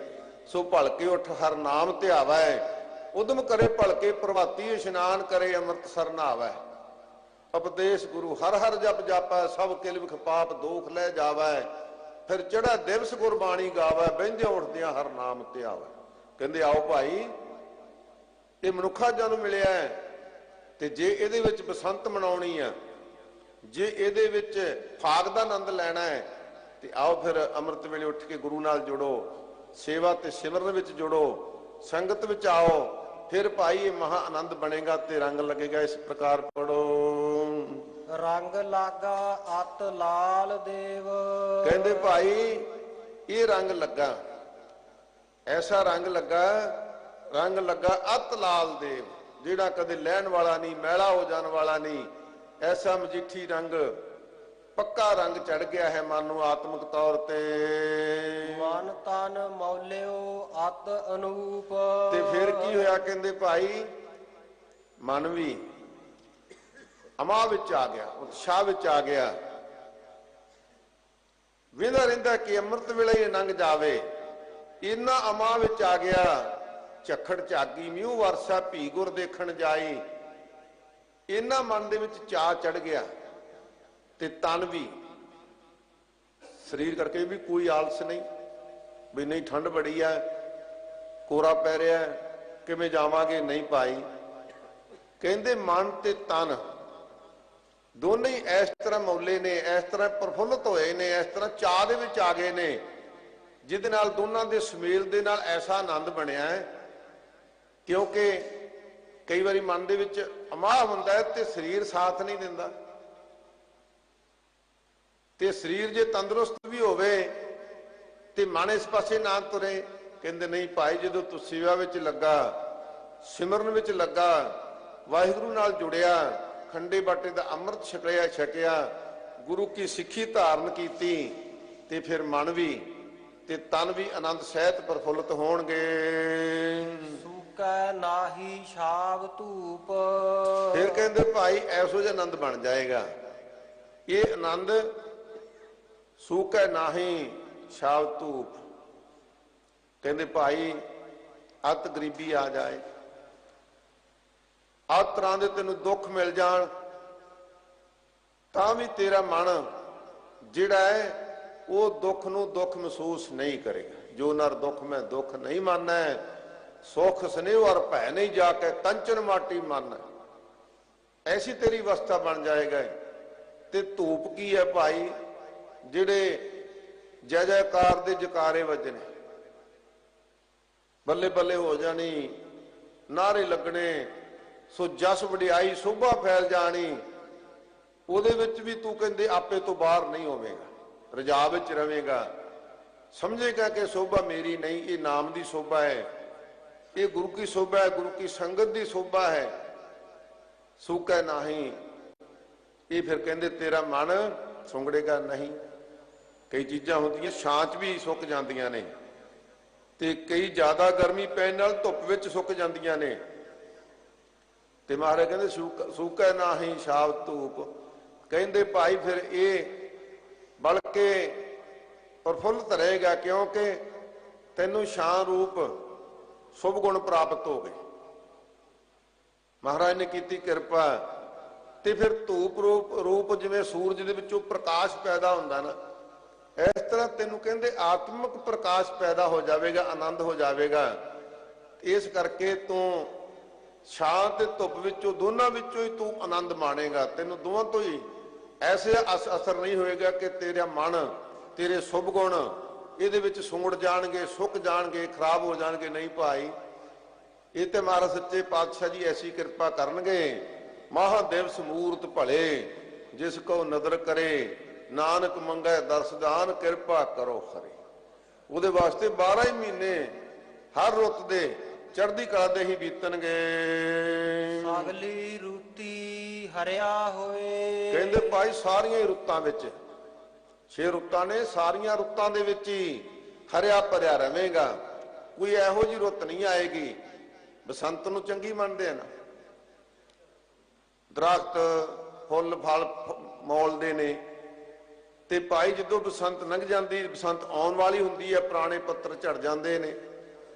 ਸੋ ਭਲਕੇ ਉੱਠ ਹਰ ਨਾਮ ਧਿਆਵੈ। ਉਦਮ ਕਰੇ ਭਲਕੇ ਪ੍ਰਭਾਤੀ ਇਸ਼ਨਾਨ ਕਰੇ ਅੰਮ੍ਰਿਤਸਰ ਨਹਾਵੈ। ਉਪਦੇਸ਼ ਗੁਰੂ ਹਰ ਜਪ ਜਾਪੈ ਸਭ ਕਿਲ ਵਿਖ ਪਾਪ ਦੋਖ ਲੈ ਜਾਵੈ। ਫਿਰ ਚੜਾ ਦਿਵਸ ਗੁਰਬਾਣੀ ਗਾਵੈ ਬਹਿੰਦਿਆਂ ਉੱਠਦਿਆਂ ਹਰ ਨਾਮ ਧਿਆਵੈ। ਕਹਿੰਦੇ ਆਓ ਭਾਈ, ਇਹ ਮਨੁੱਖਾ ਜਨਮ ਮਿਲਿਆ ਤੇ ਜੇ ਇਹਦੇ ਵਿੱਚ ਬਸੰਤ ਮਨਾਉਣੀ ਆ, ਜੇ ਇਹਦੇ ਵਿੱਚ ਫਾਗ ਦਾ ਆਨੰਦ ਲੈਣਾ ਹੈ ਤੇ ਆਓ ਫਿਰ ਅੰਮ੍ਰਿਤ ਵੇਲੇ ਉੱਠ ਕੇ ਗੁਰੂ ਨਾਲ ਜੁੜੋ, ਸੇਵਾ ਤੇ ਸਿਮਰਨ ਵਿੱਚ ਜੁੜੋ, ਸੰਗਤ ਵਿੱਚ ਆਓ। ਫਿਰ ਭਾਈ ਇਹ ਮਹਾ ਆਨੰਦ ਬਣੇਗਾ ਤੇ ਰੰਗ ਲੱਗੇਗਾ। ਇਸ ਪ੍ਰਕਾਰ ਪੜੋ। ਰੰਗ ਲਾਗਾ ਅਤ ਲਾਲ ਦੇਵ। ਕਹਿੰਦੇ ਭਾਈ ਇਹ ਰੰਗ ਲੱਗਾ, ਐਸਾ ਰੰਗ ਲੱਗਾ ਅਤ ਲਾਲ ਦੇਵ, ਜਿਹੜਾ ਕਦੇ ਲੈਣ ਵਾਲਾ ਨਹੀਂ, ਮੈਲਾ ਹੋ ਜਾਣ ਵਾਲਾ ਨਹੀਂ। ਐਸਾ ਮਜੀਠੀ ਰੰਗ, ਪੱਕਾ ਰੰਗ ਚੜ ਗਿਆ ਹੈ ਮਨ ਨੂੰ ਆਤਮਿਕ ਤੌਰ ਤੇ। ਮਨ ਤਨ ਮੌਲਿਓ ਅਤ ਅਨੂਪ। ਤੇ ਫਿਰ ਕੀ ਹੋਇਆ? ਕਹਿੰਦੇ ਭਾਈ ਮਨ ਵੀ ਅਮਾ ਵਿੱਚ ਆ ਗਿਆ, ਉਤਸ਼ਾਹ ਵਿੱਚ ਆ ਗਿਆ, ਵੇਂਦਾ ਰਹਿੰਦਾ ਕਿ ਅੰਮ੍ਰਿਤ ਵੇਲੇ ਹੀ ਲੰਘ ਜਾਵੇ। ਇਨਾ ਅਮਾਂ ਵਿੱਚ ਆ ਗਿਆ, ਝੱਖੜ ਝਾਗੀ ਮਿਊ ਵਰਸਾ ਭੀ ਗੁਰ ਦੇਖਣ ਜਾਈ। ਇਹਨਾਂ ਮਨ ਦੇ ਵਿੱਚ ਚਾਅ ਚੜ ਗਿਆ ਤੇ ਤਨ ਵੀ, ਸਰੀਰ ਕਰਕੇ ਵੀ ਕੋਈ ਆਲਸ ਨਹੀਂ ਵੀ ਨਹੀਂ ਠੰਡ ਬੜੀ ਹੈ, ਕੋਰਾ ਪੈ ਰਿਹਾ, ਕਿਵੇਂ ਜਾਵਾਂਗੇ, ਨਹੀਂ ਭਾਈ। ਕਹਿੰਦੇ ਮਨ ਤੇ ਤਨ ਦੋਨੇ ਹੀ ਇਸ ਤਰ੍ਹਾਂ ਮੌਲੇ ਨੇ, ਇਸ ਤਰ੍ਹਾਂ ਪ੍ਰਫੁੱਲਤ ਹੋਏ ਨੇ, ਇਸ ਤਰ੍ਹਾਂ ਚਾਅ ਦੇ ਵਿੱਚ ਆ ਗਏ ਨੇ, ਜਿਹਦੇ ਨਾਲ ਦੋਨਾਂ ਦੇ ਸੁਮੇਲ ਦੇ ਨਾਲ ਐਸਾ ਆਨੰਦ ਬਣਿਆ ਹੈ। ਕਿਉਂਕਿ ਕਈ ਵਾਰੀ ਮਨ ਦੇ ਵਿੱਚ ਅਮਾਹ ਹੁੰਦਾ ਹੈ ਤੇ ਸਰੀਰ ਸਾਥ ਨਹੀਂ ਦਿੰਦਾ, ਤੇ ਸਰੀਰ ਜੇ ਤੰਦਰੁਸਤ ਵੀ ਹੋਵੇ ਤੇ ਮਨ ਇਸ ਪਾਸੇ ਨਾ ਤੁਰੇ। ਕਹਿੰਦੇ ਨਹੀਂ ਭਾਈ, ਜਦੋਂ ਤੂੰ ਸੇਵਾ ਵਿੱਚ ਲੱਗਾ, ਸਿਮਰਨ ਵਿੱਚ ਲੱਗਾ, ਵਾਹਿਗੁਰੂ ਨਾਲ ਜੁੜਿਆ, ਖੰਡੇ ਬਾਟੇ ਦਾ ਅੰਮ੍ਰਿਤ ਛਕਿਆ, ਗੁਰੂ ਕੀ ਸਿੱਖੀ ਧਾਰਨ ਕੀਤੀ, ਤੇ ਫਿਰ ਮਨ ਵੀ ਤੇ ਤਨ ਵੀ ਆਨੰਦ ਸਹਿਤ ਪ੍ਰਫੁੱਲਤ ਹੋਣਗੇ। ਸੂਕੈ ਨਾਹੀ ਛਾਵ ਧੂਪ। ਫਿਰ ਕਹਿੰਦੇ ਭਾਈ ਐਸੋ ਜਿਹਾ ਆਨੰਦ ਬਣ ਜਾਏਗਾ। ਇਹ ਆਨੰਦ ਸੂਕੈ ਨਾਹੀ ਛਾਵ ਧੂਪ। ਕਹਿੰਦੇ ਭਾਈ ਅਤ ਗਰੀਬੀ ਆ ਜਾਏ, ਆਹ ਤਰ੍ਹਾਂ ਦੇ ਤੈਨੂੰ ਦੁੱਖ ਮਿਲ ਜਾਣ, ਤਾਂ ਵੀ ਤੇਰਾ ਮਨ ਜਿਹੜਾ ਹੈ ਉਹ ਦੁੱਖ ਨੂੰ ਦੁੱਖ ਮਹਿਸੂਸ ਨਹੀਂ ਕਰੇਗਾ। ਜੋ ਨਰ ਦੁੱਖ ਮੈਂ ਦੁੱਖ ਨਹੀਂ ਮਾਨੈ, ਸੁਖ ਸਨੇਹ ਔਰ ਭੈ ਨਹੀਂ ਜਾ ਕੇ ਕੰਚਨ ਮਾਟੀ ਮਨ। ਐਸੀ ਤੇਰੀ ਅਵਸਥਾ ਬਣ ਜਾਏਗਾ। ਤੇ ਧੂਪ ਕੀ ਹੈ ਭਾਈ? ਜਿਹੜੇ ਜੈ ਜੈਕਾਰ ਦੇ ਜਕਾਰੇ ਵੱਜਣੇ, ਬੱਲੇ ਬੱਲੇ ਹੋ ਜਾਣੀ, ਨਾਰੇ ਲੱਗਣੇ, ਸੋ ਜਸ ਵਡਿਆਈ ਸੋਭਾ ਫੈਲ ਜਾਣੀ। ਉਹਦੇ ਵਿੱਚ ਵੀ ਤੂੰ ਕਹਿੰਦੇ ਆਪੇ ਤੋਂ ਬਾਹਰ ਨਹੀਂ ਹੋਵੇਗਾ, ਰਜਾ ਵਿੱਚ ਰਵੇਂਗਾ, ਸਮਝੇਗਾ ਕਿ ਸੋਭਾ ਮੇਰੀ ਨਹੀਂ, ਇਹ ਨਾਮ ਦੀ ਸੋਭਾ ਹੈ, ਇਹ ਗੁਰੂ ਕੀ ਸੋਭਾ ਹੈ, ਗੁਰੂ ਕੀ ਸੰਗਤ ਦੀ ਸੋਭਾ ਹੈ। ਸੂਕੈ ਨਾਹੀ। ਇਹ ਫਿਰ ਕਹਿੰਦੇ ਤੇਰਾ ਮਨ ਸੁੰਗੜੇਗਾ ਨਹੀਂ। ਕਈ ਚੀਜ਼ਾਂ ਹੁੰਦੀਆਂ ਛਾਂ 'ਚ ਵੀ ਸੁੱਕ ਜਾਂਦੀਆਂ ਨੇ, ਤੇ ਕਈ ਜ਼ਿਆਦਾ ਗਰਮੀ ਪੈਣ ਨਾਲ ਧੁੱਪ ਵਿੱਚ ਸੁੱਕ ਜਾਂਦੀਆਂ ਨੇ। ਤੇ ਮਹਾਰਾਜ ਕਹਿੰਦੇ ਸੂਕੈ ਨਾਹੀ ਛਾਵ ਧੂਪ। ਕਹਿੰਦੇ ਭਾਈ ਫਿਰ ਇਹ ਬਲਕਿ ਪ੍ਰਫੁੱਲਤ ਰਹੇਗਾ, ਕਿਉਂਕਿ ਤੈਨੂੰ ਛਾਂ ਰੂਪ ਸ਼ੁਭ ਗੁਣ ਪ੍ਰਾਪਤ ਹੋ ਗਏ। ਮਹਾਰਾਜ ਨੇ ਕੀਤੀ ਕਿਰਪਾ। ਤੇ ਫਿਰ ਧੂਪ ਰੂਪ ਜਿਵੇਂ ਸੂਰਜ ਦੇ ਵਿੱਚੋਂ ਪ੍ਰਕਾਸ਼ ਪੈਦਾ ਹੁੰਦਾ ਨਾ, ਇਸ ਤਰ੍ਹਾਂ ਤੈਨੂੰ ਕਹਿੰਦੇ ਆਤਮਿਕ ਪ੍ਰਕਾਸ਼ ਪੈਦਾ ਹੋ ਜਾਵੇਗਾ, ਆਨੰਦ ਹੋ ਜਾਵੇਗਾ। ਇਸ ਕਰਕੇ ਤੂੰ ਛਾਂ ਤੇ ਧੁੱਪ ਵਿੱਚੋਂ, ਦੋਨਾਂ ਵਿੱਚੋਂ ਹੀ ਤੂੰ ਆਨੰਦ ਮਾਣੇਗਾ। ਤੈਨੂੰ ਦੋਵਾਂ ਤੋਂ ਹੀ ਐਸੇ ਅਸਰ ਨਹੀਂ ਹੋਏਗਾ ਕਿ ਤੇਰਾ ਮਨ, ਤੇਰੇ ਸ਼ੁਭ ਗੁਣ ਇਹਦੇ ਵਿੱਚ ਸੁੰਗੜ ਜਾਣਗੇ, ਸੁੱਕ ਜਾਣਗੇ, ਖਰਾਬ ਹੋ ਜਾਣਗੇ। ਨਹੀਂ ਭਾਈ, ਇਹ ਤੇ ਮਹਾਰਾਜ ਸੱਚੇ ਪਾਤਸ਼ਾਹ ਜੀ ਐਸੀ ਕਿਰਪਾ ਕਰਨਗੇ। ਮਹਾਦੇਵ ਸਮੂਰਤ ਭਲੇ ਜਿਸ ਕੋ ਨਦਰ ਕਰੇ, ਨਾਨਕ ਮੰਗੈ ਦਰਸਦਾਨ, ਕਿਰਪਾ ਕਰੋ ਖਰੇ। ਉਹਦੇ ਵਾਸਤੇ 12 ਹੀ ਮਹੀਨੇ ਹਰ ਰੁੱਤ ਦੇ ਚੜ੍ਹਦੀ ਕਲਾ ਦੇ ਹੀ ਬੀਤਣਗੇ। ਅਗਲੀ ਰੁੱਤੀ ਹਰਿਆ ਹੋਏ। ਕਹਿੰਦੇ ਭਾਈ ਸਾਰੀਆਂ ਹੀ ਰੁੱਤਾਂ ਵਿੱਚ, 6 ਰੁੱਤਾਂ ਨੇ, ਸਾਰੀਆਂ ਰੁੱਤਾਂ ਦੇ ਵਿੱਚ ਹੀ ਹਰਿਆ ਭਰਿਆ ਰਵੇਗਾ। ਕੋਈ ਇਹੋ ਜਿਹੀ ਰੁੱਤ ਨਹੀਂ ਆਏਗੀ। ਬਸੰਤ ਨੂੰ ਚੰਗੀ ਮੰਨਦੇ ਆ ਨਾ, ਦਰਖਤ ਫੁੱਲ ਫਲ ਮੌਲਦੇ ਨੇ, ਤੇ ਭਾਈ ਜਦੋਂ ਬਸੰਤ ਲੰਘ ਜਾਂਦੀ, ਬਸੰਤ ਆਉਣ ਵਾਲੀ ਹੁੰਦੀ ਹੈ, ਪੁਰਾਣੇ ਪੱਤਰ ਝੜ ਜਾਂਦੇ ਨੇ।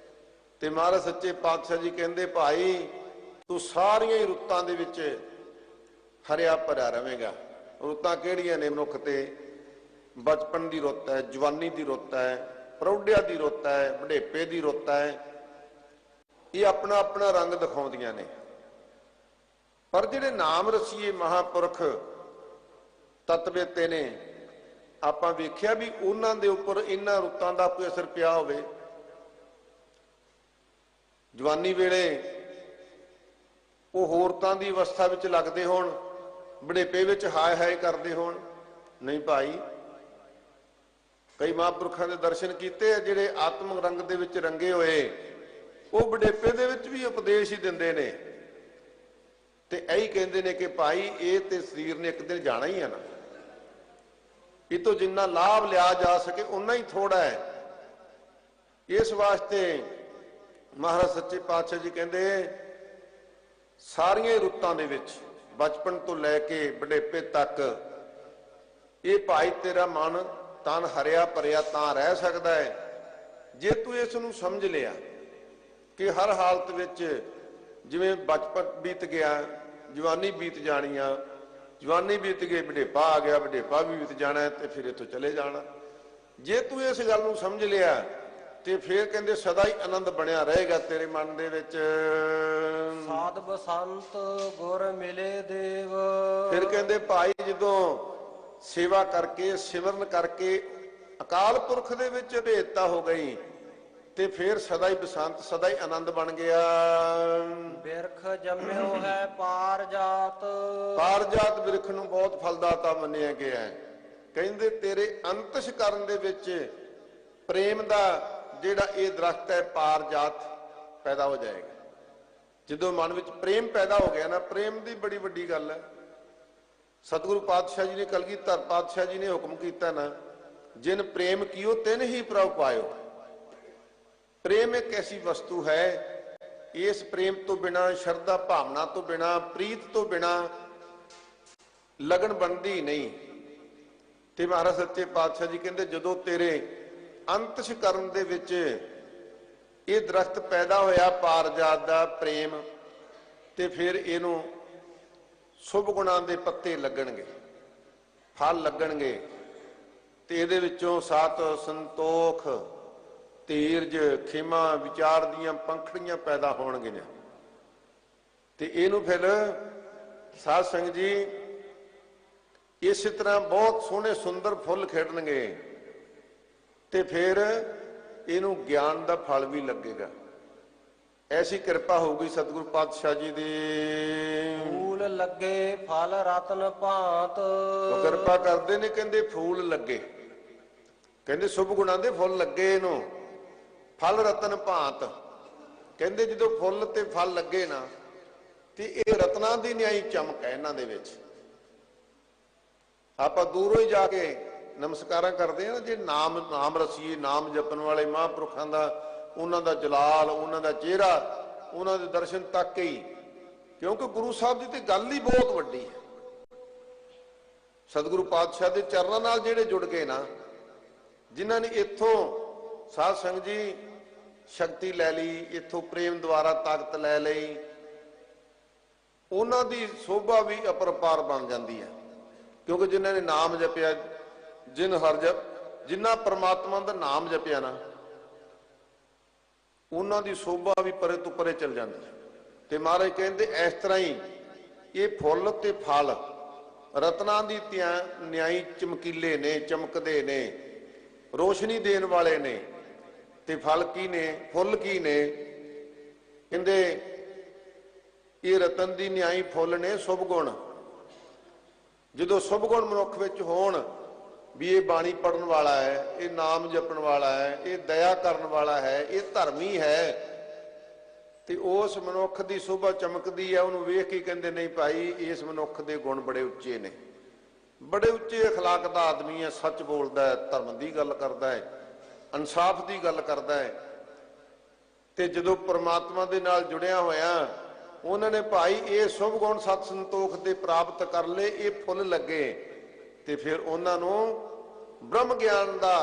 ਤੇ ਮਹਾਰਾਜ ਸੱਚੇ ਪਾਤਸ਼ਾਹ ਜੀ ਕਹਿੰਦੇ ਭਾਈ ਤੂੰ ਸਾਰੀਆਂ ਹੀ ਰੁੱਤਾਂ ਦੇ ਵਿੱਚ ਹਰਿਆ ਭਰਿਆ ਰਵੇਂਗਾ। ਰੁੱਤਾਂ ਕਿਹੜੀਆਂ ਨੇ? ਮਨੁੱਖ ਤੇ ਬਚਪਨ ਦੀ ਰੁੱਤ ਹੈ, ਜਵਾਨੀ ਦੀ ਰੁੱਤ ਹੈ, ਪ੍ਰੌਢਿਆ ਦੀ ਰੁੱਤ ਹੈ, ਬੁਢੇਪੇ ਦੀ ਰੁੱਤ ਹੈ। ਇਹ ਆਪਣਾ ਆਪਣਾ ਰੰਗ ਦਿਖਾਉਂਦੀਆਂ ਨੇ। ਪਰ ਜਿਹੜੇ ਨਾਮ ਰਸੀਏ ਮਹਾਂਪੁਰਖ ਤਤਵੇਤੇ ਨੇ, ਆਪਾਂ ਵੇਖਿਆ ਵੀ ਉਹਨਾਂ ਦੇ ਉੱਪਰ ਇਹਨਾਂ ਰੁੱਤਾਂ ਦਾ ਕੋਈ ਅਸਰ ਪਿਆ ਹੋਵੇ। ਜਵਾਨੀ ਵੇਲੇ ਉਹ ਹੋਰਤਾਂ ਦੀ ਅਵਸਥਾ ਵਿੱਚ ਲੱਗਦੇ ਹੋਣ, ਬੁਢੇਪੇ ਵਿੱਚ ਹਾਏ ਹਾਏ ਕਰਦੇ ਹੋਣ। ਨਹੀਂ ਭਾਈ, ਕਈ ਮਹਾਂਪੁਰਖਾਂ ਦੇ ਦਰਸ਼ਨ ਕੀਤੇ ਆ ਜਿਹੜੇ ਆਤਮਿਕ ਰੰਗ ਦੇ ਵਿੱਚ ਰੰਗੇ ਹੋਏ, ਉਹ ਬੁਢੇਪੇ ਦੇ ਵਿੱਚ ਵੀ ਉਪਦੇਸ਼ ਹੀ ਦਿੰਦੇ ਨੇ। ਤੇ ਇਹੀ ਕਹਿੰਦੇ ਨੇ ਕਿ ਭਾਈ ਇਹ ਤੇ ਸਰੀਰ ਨੇ ਇੱਕ ਦਿਨ ਜਾਣਾ ਹੀ ਹੈ ਨਾ, ਇਹ ਤੋਂ ਜਿੰਨਾ ਲਾਭ ਲਿਆ ਜਾ ਸਕੇ ਉਨਾ ਹੀ ਥੋੜਾ ਹੈ। ਇਸ ਵਾਸਤੇ ਮਹਾਰਾਜ ਸੱਚੇ ਪਾਤਸ਼ਾਹ ਜੀ ਕਹਿੰਦੇ ਸਾਰੀਆਂ ਰੁੱਤਾਂ ਦੇ ਵਿੱਚ, ਬਚਪਨ ਤੋਂ ਲੈ ਕੇ ਬੁਢੇਪੇ ਤੱਕ, ਇਹ ਭਾਈ ਤੇਰਾ ਮਨ ਤਨ ਹਰਿਆ ਭਰਿਆ ਤਾਂ ਰਹਿ ਸਕਦਾ ਹੈ। ਜੇ ਤੂੰ ਇਸ ਨੂੰ ਸਮਝ ਲਿਆ ਕਿ ਹਰ ਹਾਲਤ ਵਿੱਚ, ਜਿਵੇਂ ਬਚਪਨ ਬੀਤ ਗਿਆ, ਜਵਾਨੀ ਬੀਤ ਜਾਣੀ ਆ, ਜਵਾਨੀ ਬੀਤ ਗਈ, ਬੁਢੇਪਾ ਆ ਗਿਆ, ਬੁਢੇਪਾ ਵੀ ਬੀਤ ਜਾਣਾ ਤੇ ਫਿਰ ਇੱਥੋਂ ਚਲੇ ਜਾਣਾ। ਜੇ ਤੂੰ ਇਸ ਗੱਲ ਨੂੰ ਸਮਝ ਲਿਆ ਤੇ ਫਿਰ ਕਹਿੰਦੇ ਸਦਾ ਹੀ ਆਨੰਦ ਬਣਿਆ ਰਹੇਗਾ ਤੇਰੇ ਮਨ ਦੇ ਵਿੱਚ। ਸਾਧ ਬਸੰਤ ਗੁਰ ਮਿਲੇ ਦੇਵ। ਫਿਰ ਕਹਿੰਦੇ ਭਾਈ ਜਦੋਂ ਸੇਵਾ ਕਰਕੇ ਸਿਮਰਨ ਕਰਕੇ ਅਕਾਲ ਪੁਰਖ ਦੇ ਵਿੱਚ ਅਭੇਦਤਾ ਹੋ ਗਈ ਤੇ ਫਿਰ ਸਦਾ ਹੀ ਬਸੰਤ, ਸਦਾ ਹੀ ਆਨੰਦ ਬਣ ਗਿਆ। ਬਿਰਖ ਜੰਮਿਓ ਹੈ ਪਾਰ ਜਾਤ। ਪਾਰ ਜਾਤ ਬਿਰਖ ਨੂੰ ਬਹੁਤ ਫਲਦਾਤਾ ਮੰਨਿਆ ਗਿਆ ਹੈ। ਕਹਿੰਦੇ ਤੇਰੇ ਅੰਤਿਸ਼ ਕਰਨ ਦੇ ਵਿੱਚ ਪ੍ਰੇਮ ਦਾ ਜਿਹੜਾ ਇਹ ਦਰਖਤ ਹੈ ਪਾਰ ਜਾਤ ਪੈਦਾ ਹੋ ਜਾਏਗਾ। ਜਦੋਂ ਮਨ ਵਿੱਚ ਪ੍ਰੇਮ ਪੈਦਾ ਹੋ ਗਿਆ ਨਾ, ਪ੍ਰੇਮ ਦੀ ਬੜੀ ਵੱਡੀ ਗੱਲ ਹੈ। ਸਤਿਗੁਰੂ ਪਾਤਸ਼ਾਹ ਜੀ ਨੇ, ਕਲਗੀਧਰ ਪਾਤਸ਼ਾਹ ਜੀ ਨੇ ਹੁਕਮ ਕੀਤਾ ਨਾ, ਜਿਨ ਪ੍ਰੇਮ ਕੀਓ ਤਿਨ ਹੀ ਪ੍ਰਭ ਪਾਇਓ। ਪ੍ਰੇਮ ਇੱਕ ਐਸੀ ਵਸਤੂ ਹੈ, ਇਸ ਪ੍ਰੇਮ ਤੋਂ ਬਿਨਾ, ਸ਼ਰਧਾ ਭਾਵਨਾ ਤੋਂ ਬਿਨਾ, ਪ੍ਰੀਤ ਤੋਂ ਬਿਨਾ ਲਗਨ ਬਣਦੀ ਨਹੀਂ। ਤੇ ਮਹਾਰਾਜ ਸੱਚੇ ਪਾਤਸ਼ਾਹ ਜੀ ਕਹਿੰਦੇ ਜਦੋਂ ਤੇਰੇ ਅੰਤਿਸ਼ ਕਰਨ ਦੇ ਵਿੱਚ ਇਹ ਦਰਖਤ ਪੈਦਾ ਹੋਇਆ ਪਾਰਜਾਤ ਦਾ ਪ੍ਰੇਮ, ਤੇ ਫਿਰ ਇਹਨੂੰ ਸ਼ੁਭ ਗੁਣਾਂ ਦੇ ਪੱਤੇ ਲੱਗਣਗੇ, ਫਲ ਲੱਗਣਗੇ, ਤੇ ਇਹਦੇ ਵਿੱਚੋਂ ਸਤ, ਸੰਤੋਖ, ਧੀਰਜ, ਖਿਮਾ, ਵਿਚਾਰ ਦੀਆਂ ਪੰਖੜੀਆਂ ਪੈਦਾ ਹੋਣਗੀਆਂ। ਤੇ ਇਹਨੂੰ ਫਿਰ ਸਾਧ ਸੰਗਤ ਜੀ ਇਸੇ ਤਰ੍ਹਾਂ ਬਹੁਤ ਸੋਹਣੇ ਸੁੰਦਰ ਫੁੱਲ ਖਿੜਨਗੇ ਤੇ ਫਿਰ ਇਹਨੂੰ ਗਿਆਨ ਦਾ ਫਲ ਵੀ ਲੱਗੇਗਾ। ਐਸੀ ਕਿਰਪਾ ਹੋਊਗੀ ਸਤਿਗੁਰੂ ਪਾਤਸ਼ਾਹ ਜੀ ਦੀ। ਫੂਲ ਲੱਗੇ ਫਲ ਰਤਨ ਭਾਂਤ। ਉਹ ਕਿਰਪਾ ਕਰਦੇ ਨੇ, ਕਹਿੰਦੇ ਫੂਲ ਲੱਗੇ, ਕਹਿੰਦੇ ਸ਼ੁਭ ਗੁਣਾਂ ਦੇ ਫੁੱਲ ਲੱਗੇ ਇਹਨੂੰ, ਫਲ ਰਤਨ ਭਾਂਤ। ਕਹਿੰਦੇ ਜਦੋਂ ਫੁੱਲ ਤੇ ਫਲ ਲੱਗੇ ਨਾ ਤੇ ਇਹ ਰਤਨਾਂ ਦੀ ਨਿਆਈ ਚਮਕ ਹੈ ਇਹਨਾਂ ਦੇ ਵਿੱਚ। ਆਪਾਂ ਦੂਰੋਂ ਹੀ ਜਾ ਕੇ ਨਮਸਕਾਰਾਂ ਕਰਦੇ ਆ, ਜੇ ਨਾਮ ਰਸੀਏ, ਨਾਮ ਜਪਣ ਵਾਲੇ ਮਹਾਂਪੁਰਖਾਂ ਦਾ, ਉਹਨਾਂ ਦਾ ਜਲਾਲ, ਉਹਨਾਂ ਦਾ ਚਿਹਰਾ, ਉਹਨਾਂ ਦੇ ਦਰਸ਼ਨ ਤੱਕ ਹੀ, ਕਿਉਂਕਿ ਗੁਰੂ ਸਾਹਿਬ ਦੀ ਤੇ ਗੱਲ ਹੀ ਬਹੁਤ ਵੱਡੀ ਹੈ। ਸਤਿਗੁਰੂ ਪਾਤਸ਼ਾਹ ਦੇ ਚਰਨਾਂ ਨਾਲ ਜਿਹੜੇ ਜੁੜ ਗਏ ਨਾ, ਜਿਨ੍ਹਾਂ ਨੇ ਇੱਥੋਂ ਸਾਧ ਸੰਗਤ ਜੀ ਸ਼ਕਤੀ ਲੈ ਲਈ, ਇੱਥੋਂ ਪ੍ਰੇਮ ਦੁਆਰਾ ਤਾਕਤ ਲੈ ਲਈ, ਉਹਨਾਂ ਦੀ ਸੋਭਾ ਵੀ ਅਪਰਪਾਰ ਬਣ ਜਾਂਦੀ ਹੈ। ਕਿਉਂਕਿ ਜਿਨ੍ਹਾਂ ਨੇ ਨਾਮ ਜਪਿਆ, ਜਿਨ੍ਹਾਂ ਪਰਮਾਤਮਾ ਦਾ ਨਾਮ ਜਪਿਆ ਨਾ, ਉਹਨਾਂ ਦੀ ਸੋਭਾ ਵੀ ਪਰੇ ਤੋਂ ਪਰੇ ਚਲ ਜਾਂਦੀ ਹੈ। ਤੇ ਮਹਾਰਾਜ ਕਹਿੰਦੇ ਇਸ ਤਰ੍ਹਾਂ ਹੀ ਇਹ ਫੁੱਲ ਤੇ ਫਲ ਰਤਨਾਂ ਦੀ ਨਿਆਈ ਚਮਕੀਲੇ ਨੇ, ਚਮਕਦੇ ਨੇ, ਰੋਸ਼ਨੀ ਦੇਣ ਵਾਲੇ ਨੇ। ਤੇ ਫਲ ਕੀ ਨੇ, ਫੁੱਲ ਕੀ ਨੇ? ਕਹਿੰਦੇ ਇਹ ਰਤਨ ਦੀ ਨਿਆਈ ਫੁੱਲ ਨੇ ਸ਼ੁਭ ਗੁਣ। ਜਦੋਂ ਸ਼ੁਭ ਗੁਣ ਮਨੁੱਖ ਵਿੱਚ ਹੋਣ, ਵੀ ਇਹ ਬਾਣੀ ਪੜਨ ਵਾਲਾ ਹੈ, ਇਹ ਨਾਮ ਜਪਣ ਵਾਲਾ ਹੈ, ਇਹ ਦਇਆ ਕਰਨ ਵਾਲਾ ਹੈ, ਇਹ ਧਰਮੀ ਹੈ, ਤੇ ਉਸ ਮਨੁੱਖ ਦੀ ਸ਼ੋਭਾ ਚਮਕਦੀ ਹੈ। ਉਹਨੂੰ ਵੇਖ ਕੇ ਕਹਿੰਦੇ ਨਹੀਂ ਭਾਈ ਇਸ ਮਨੁੱਖ ਦੇ ਗੁਣ ਬੜੇ ਉੱਚੇ ਨੇ, ਬੜੇ ਉੱਚੇ ਅਖਲਾਕ ਦਾ ਆਦਮੀ ਹੈ, ਸੱਚ ਬੋਲਦਾ ਹੈ, ਧਰਮ ਦੀ ਗੱਲ ਕਰਦਾ ਹੈ, ਇਨਸਾਫ ਦੀ ਗੱਲ ਕਰਦਾ ਹੈ। ਤੇ ਜਦੋਂ ਪ੍ਰਮਾਤਮਾ ਦੇ ਨਾਲ ਜੁੜਿਆ ਹੋਇਆ, ਉਹਨਾਂ ਨੇ ਭਾਈ ਇਹ ਸ਼ੁਭ ਗੁਣ ਸਤ ਸੰਤੋਖ ਦੇ ਪ੍ਰਾਪਤ ਕਰ ਲਏ, ਇਹ ਫੁੱਲ ਲੱਗੇ, ਤੇ ਫਿਰ ਉਹਨਾਂ ਨੂੰ ਬ੍ਰਹਮ ਗਿਆਨ ਦਾ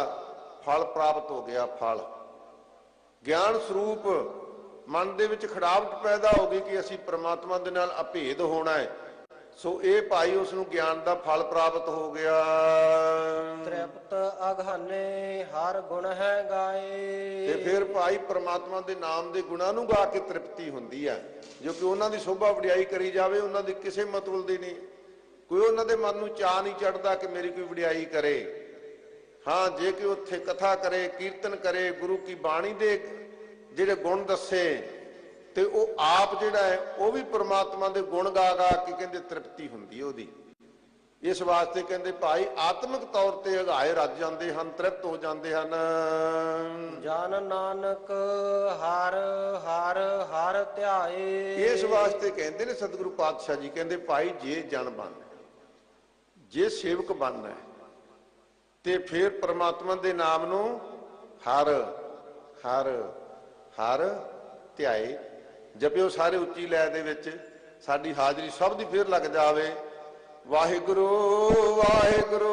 ਫਲ ਪ੍ਰਾਪਤ ਹੋ ਗਿਆ। ਫਲ ਗਿਆਨ ਸਰੂਪ ਮਨ ਦੇ ਵਿੱਚ ਖੜਾਵਟ ਪੈਦਾ ਹੋ ਗਈ ਕਿ ਅਸੀਂ ਪ੍ਰਮਾਤਮਾ ਦੇ ਨਾਲ ਅਭੇਦ ਹੋਣਾ ਹੈ। ਸੋ ਇਹ ਭਾਈ ਉਸ ਨੂੰ ਗਿਆਨ ਦਾ ਫਲ ਪ੍ਰਾਪਤ ਹੋ ਗਿਆ। ਤ੍ਰਿਪਤ ਅਗਹਨੇ ਹਰ ਗੁਣ ਹੈ ਗਾਏ। ਤੇ ਫਿਰ ਭਾਈ ਪ੍ਰਮਾਤਮਾ ਦੇ ਨਾਮ ਦੇ ਗੁਣਾਂ ਨੂੰ ਗਾ ਕੇ ਤ੍ਰਿਪਤੀ ਹੁੰਦੀ ਹੈ, ਜੋ ਕਿ ਉਹਨਾਂ ਦੀ ਸ਼ੋਭਾ ਵਡਿਆਈ ਕਰੀ ਜਾਵੇ। ਉਹਨਾਂ ਦੀ ਕਿਸੇ ਮਤਲਬ ਦੀ ਨਹੀਂ, ਕੋਈ ਉਹਨਾਂ ਦੇ ਮਨ ਨੂੰ ਚਾਅ ਨਹੀਂ ਚੜਦਾ ਕਿ ਮੇਰੀ ਕੋਈ ਵਡਿਆਈ ਕਰੇ। ਹਾਂ, ਜੇ ਕਿ ਉੱਥੇ ਕਥਾ ਕਰੇ, ਕੀਰਤਨ ਕਰੇ, ਗੁਰੂ ਕੀ ਬਾਣੀ ਦੇ ਜਿਹੜੇ ਗੁਣ ਦੱਸੇ, ਤੇ ਉਹ ਆਪ ਜਿਹੜਾ ਹੈ ਉਹ ਵੀ ਪ੍ਰਮਾਤਮਾ ਦੇ ਗੁਣ ਗਾ ਗਾ ਕੇ ਕਹਿੰਦੇ ਤ੍ਰਿਪਤੀ ਹੁੰਦੀ ਹੈ ਉਹਦੀ। ਇਸ ਵਾਸਤੇ ਕਹਿੰਦੇ ਭਾਈ ਆਤਮਿਕ ਤੌਰ ਤੇ ਅਗਾਏ ਰੱਜ ਜਾਂਦੇ ਹਨ, ਤ੍ਰਿਪਤ ਹੋ ਜਾਂਦੇ ਹਨ। ਜਨ ਨਾਨਕ ਹਰ ਹਰ ਹਰ ਧਿਆਏ। ਇਸ ਵਾਸਤੇ ਕਹਿੰਦੇ ਨੇ ਸਤਿਗੁਰੂ ਪਾਤਸ਼ਾਹ ਜੀ, ਕਹਿੰਦੇ ਭਾਈ ਜੇ ਜਨ ਬਣਨਾ, ਜੇ ਸੇਵਕ ਬਣਨਾ ਹੈ, ਤੇ ਫਿਰ ਪ੍ਰਮਾਤਮਾ ਦੇ ਨਾਮ ਨੂੰ ਹਰ ਹਰ ਹਰ ਧਿਆਏ ਜਪਿਓ। ਸਾਰੇ ਉੱਚੀ ਲੈ ਦੇ ਵਿੱਚ ਸਾਡੀ ਹਾਜ਼ਰੀ ਸਭ ਦੀ ਫੇਰ ਲੱਗ ਜਾਵੇ। ਵਾਹਿਗੁਰੂ ਵਾਹਿਗੁਰੂ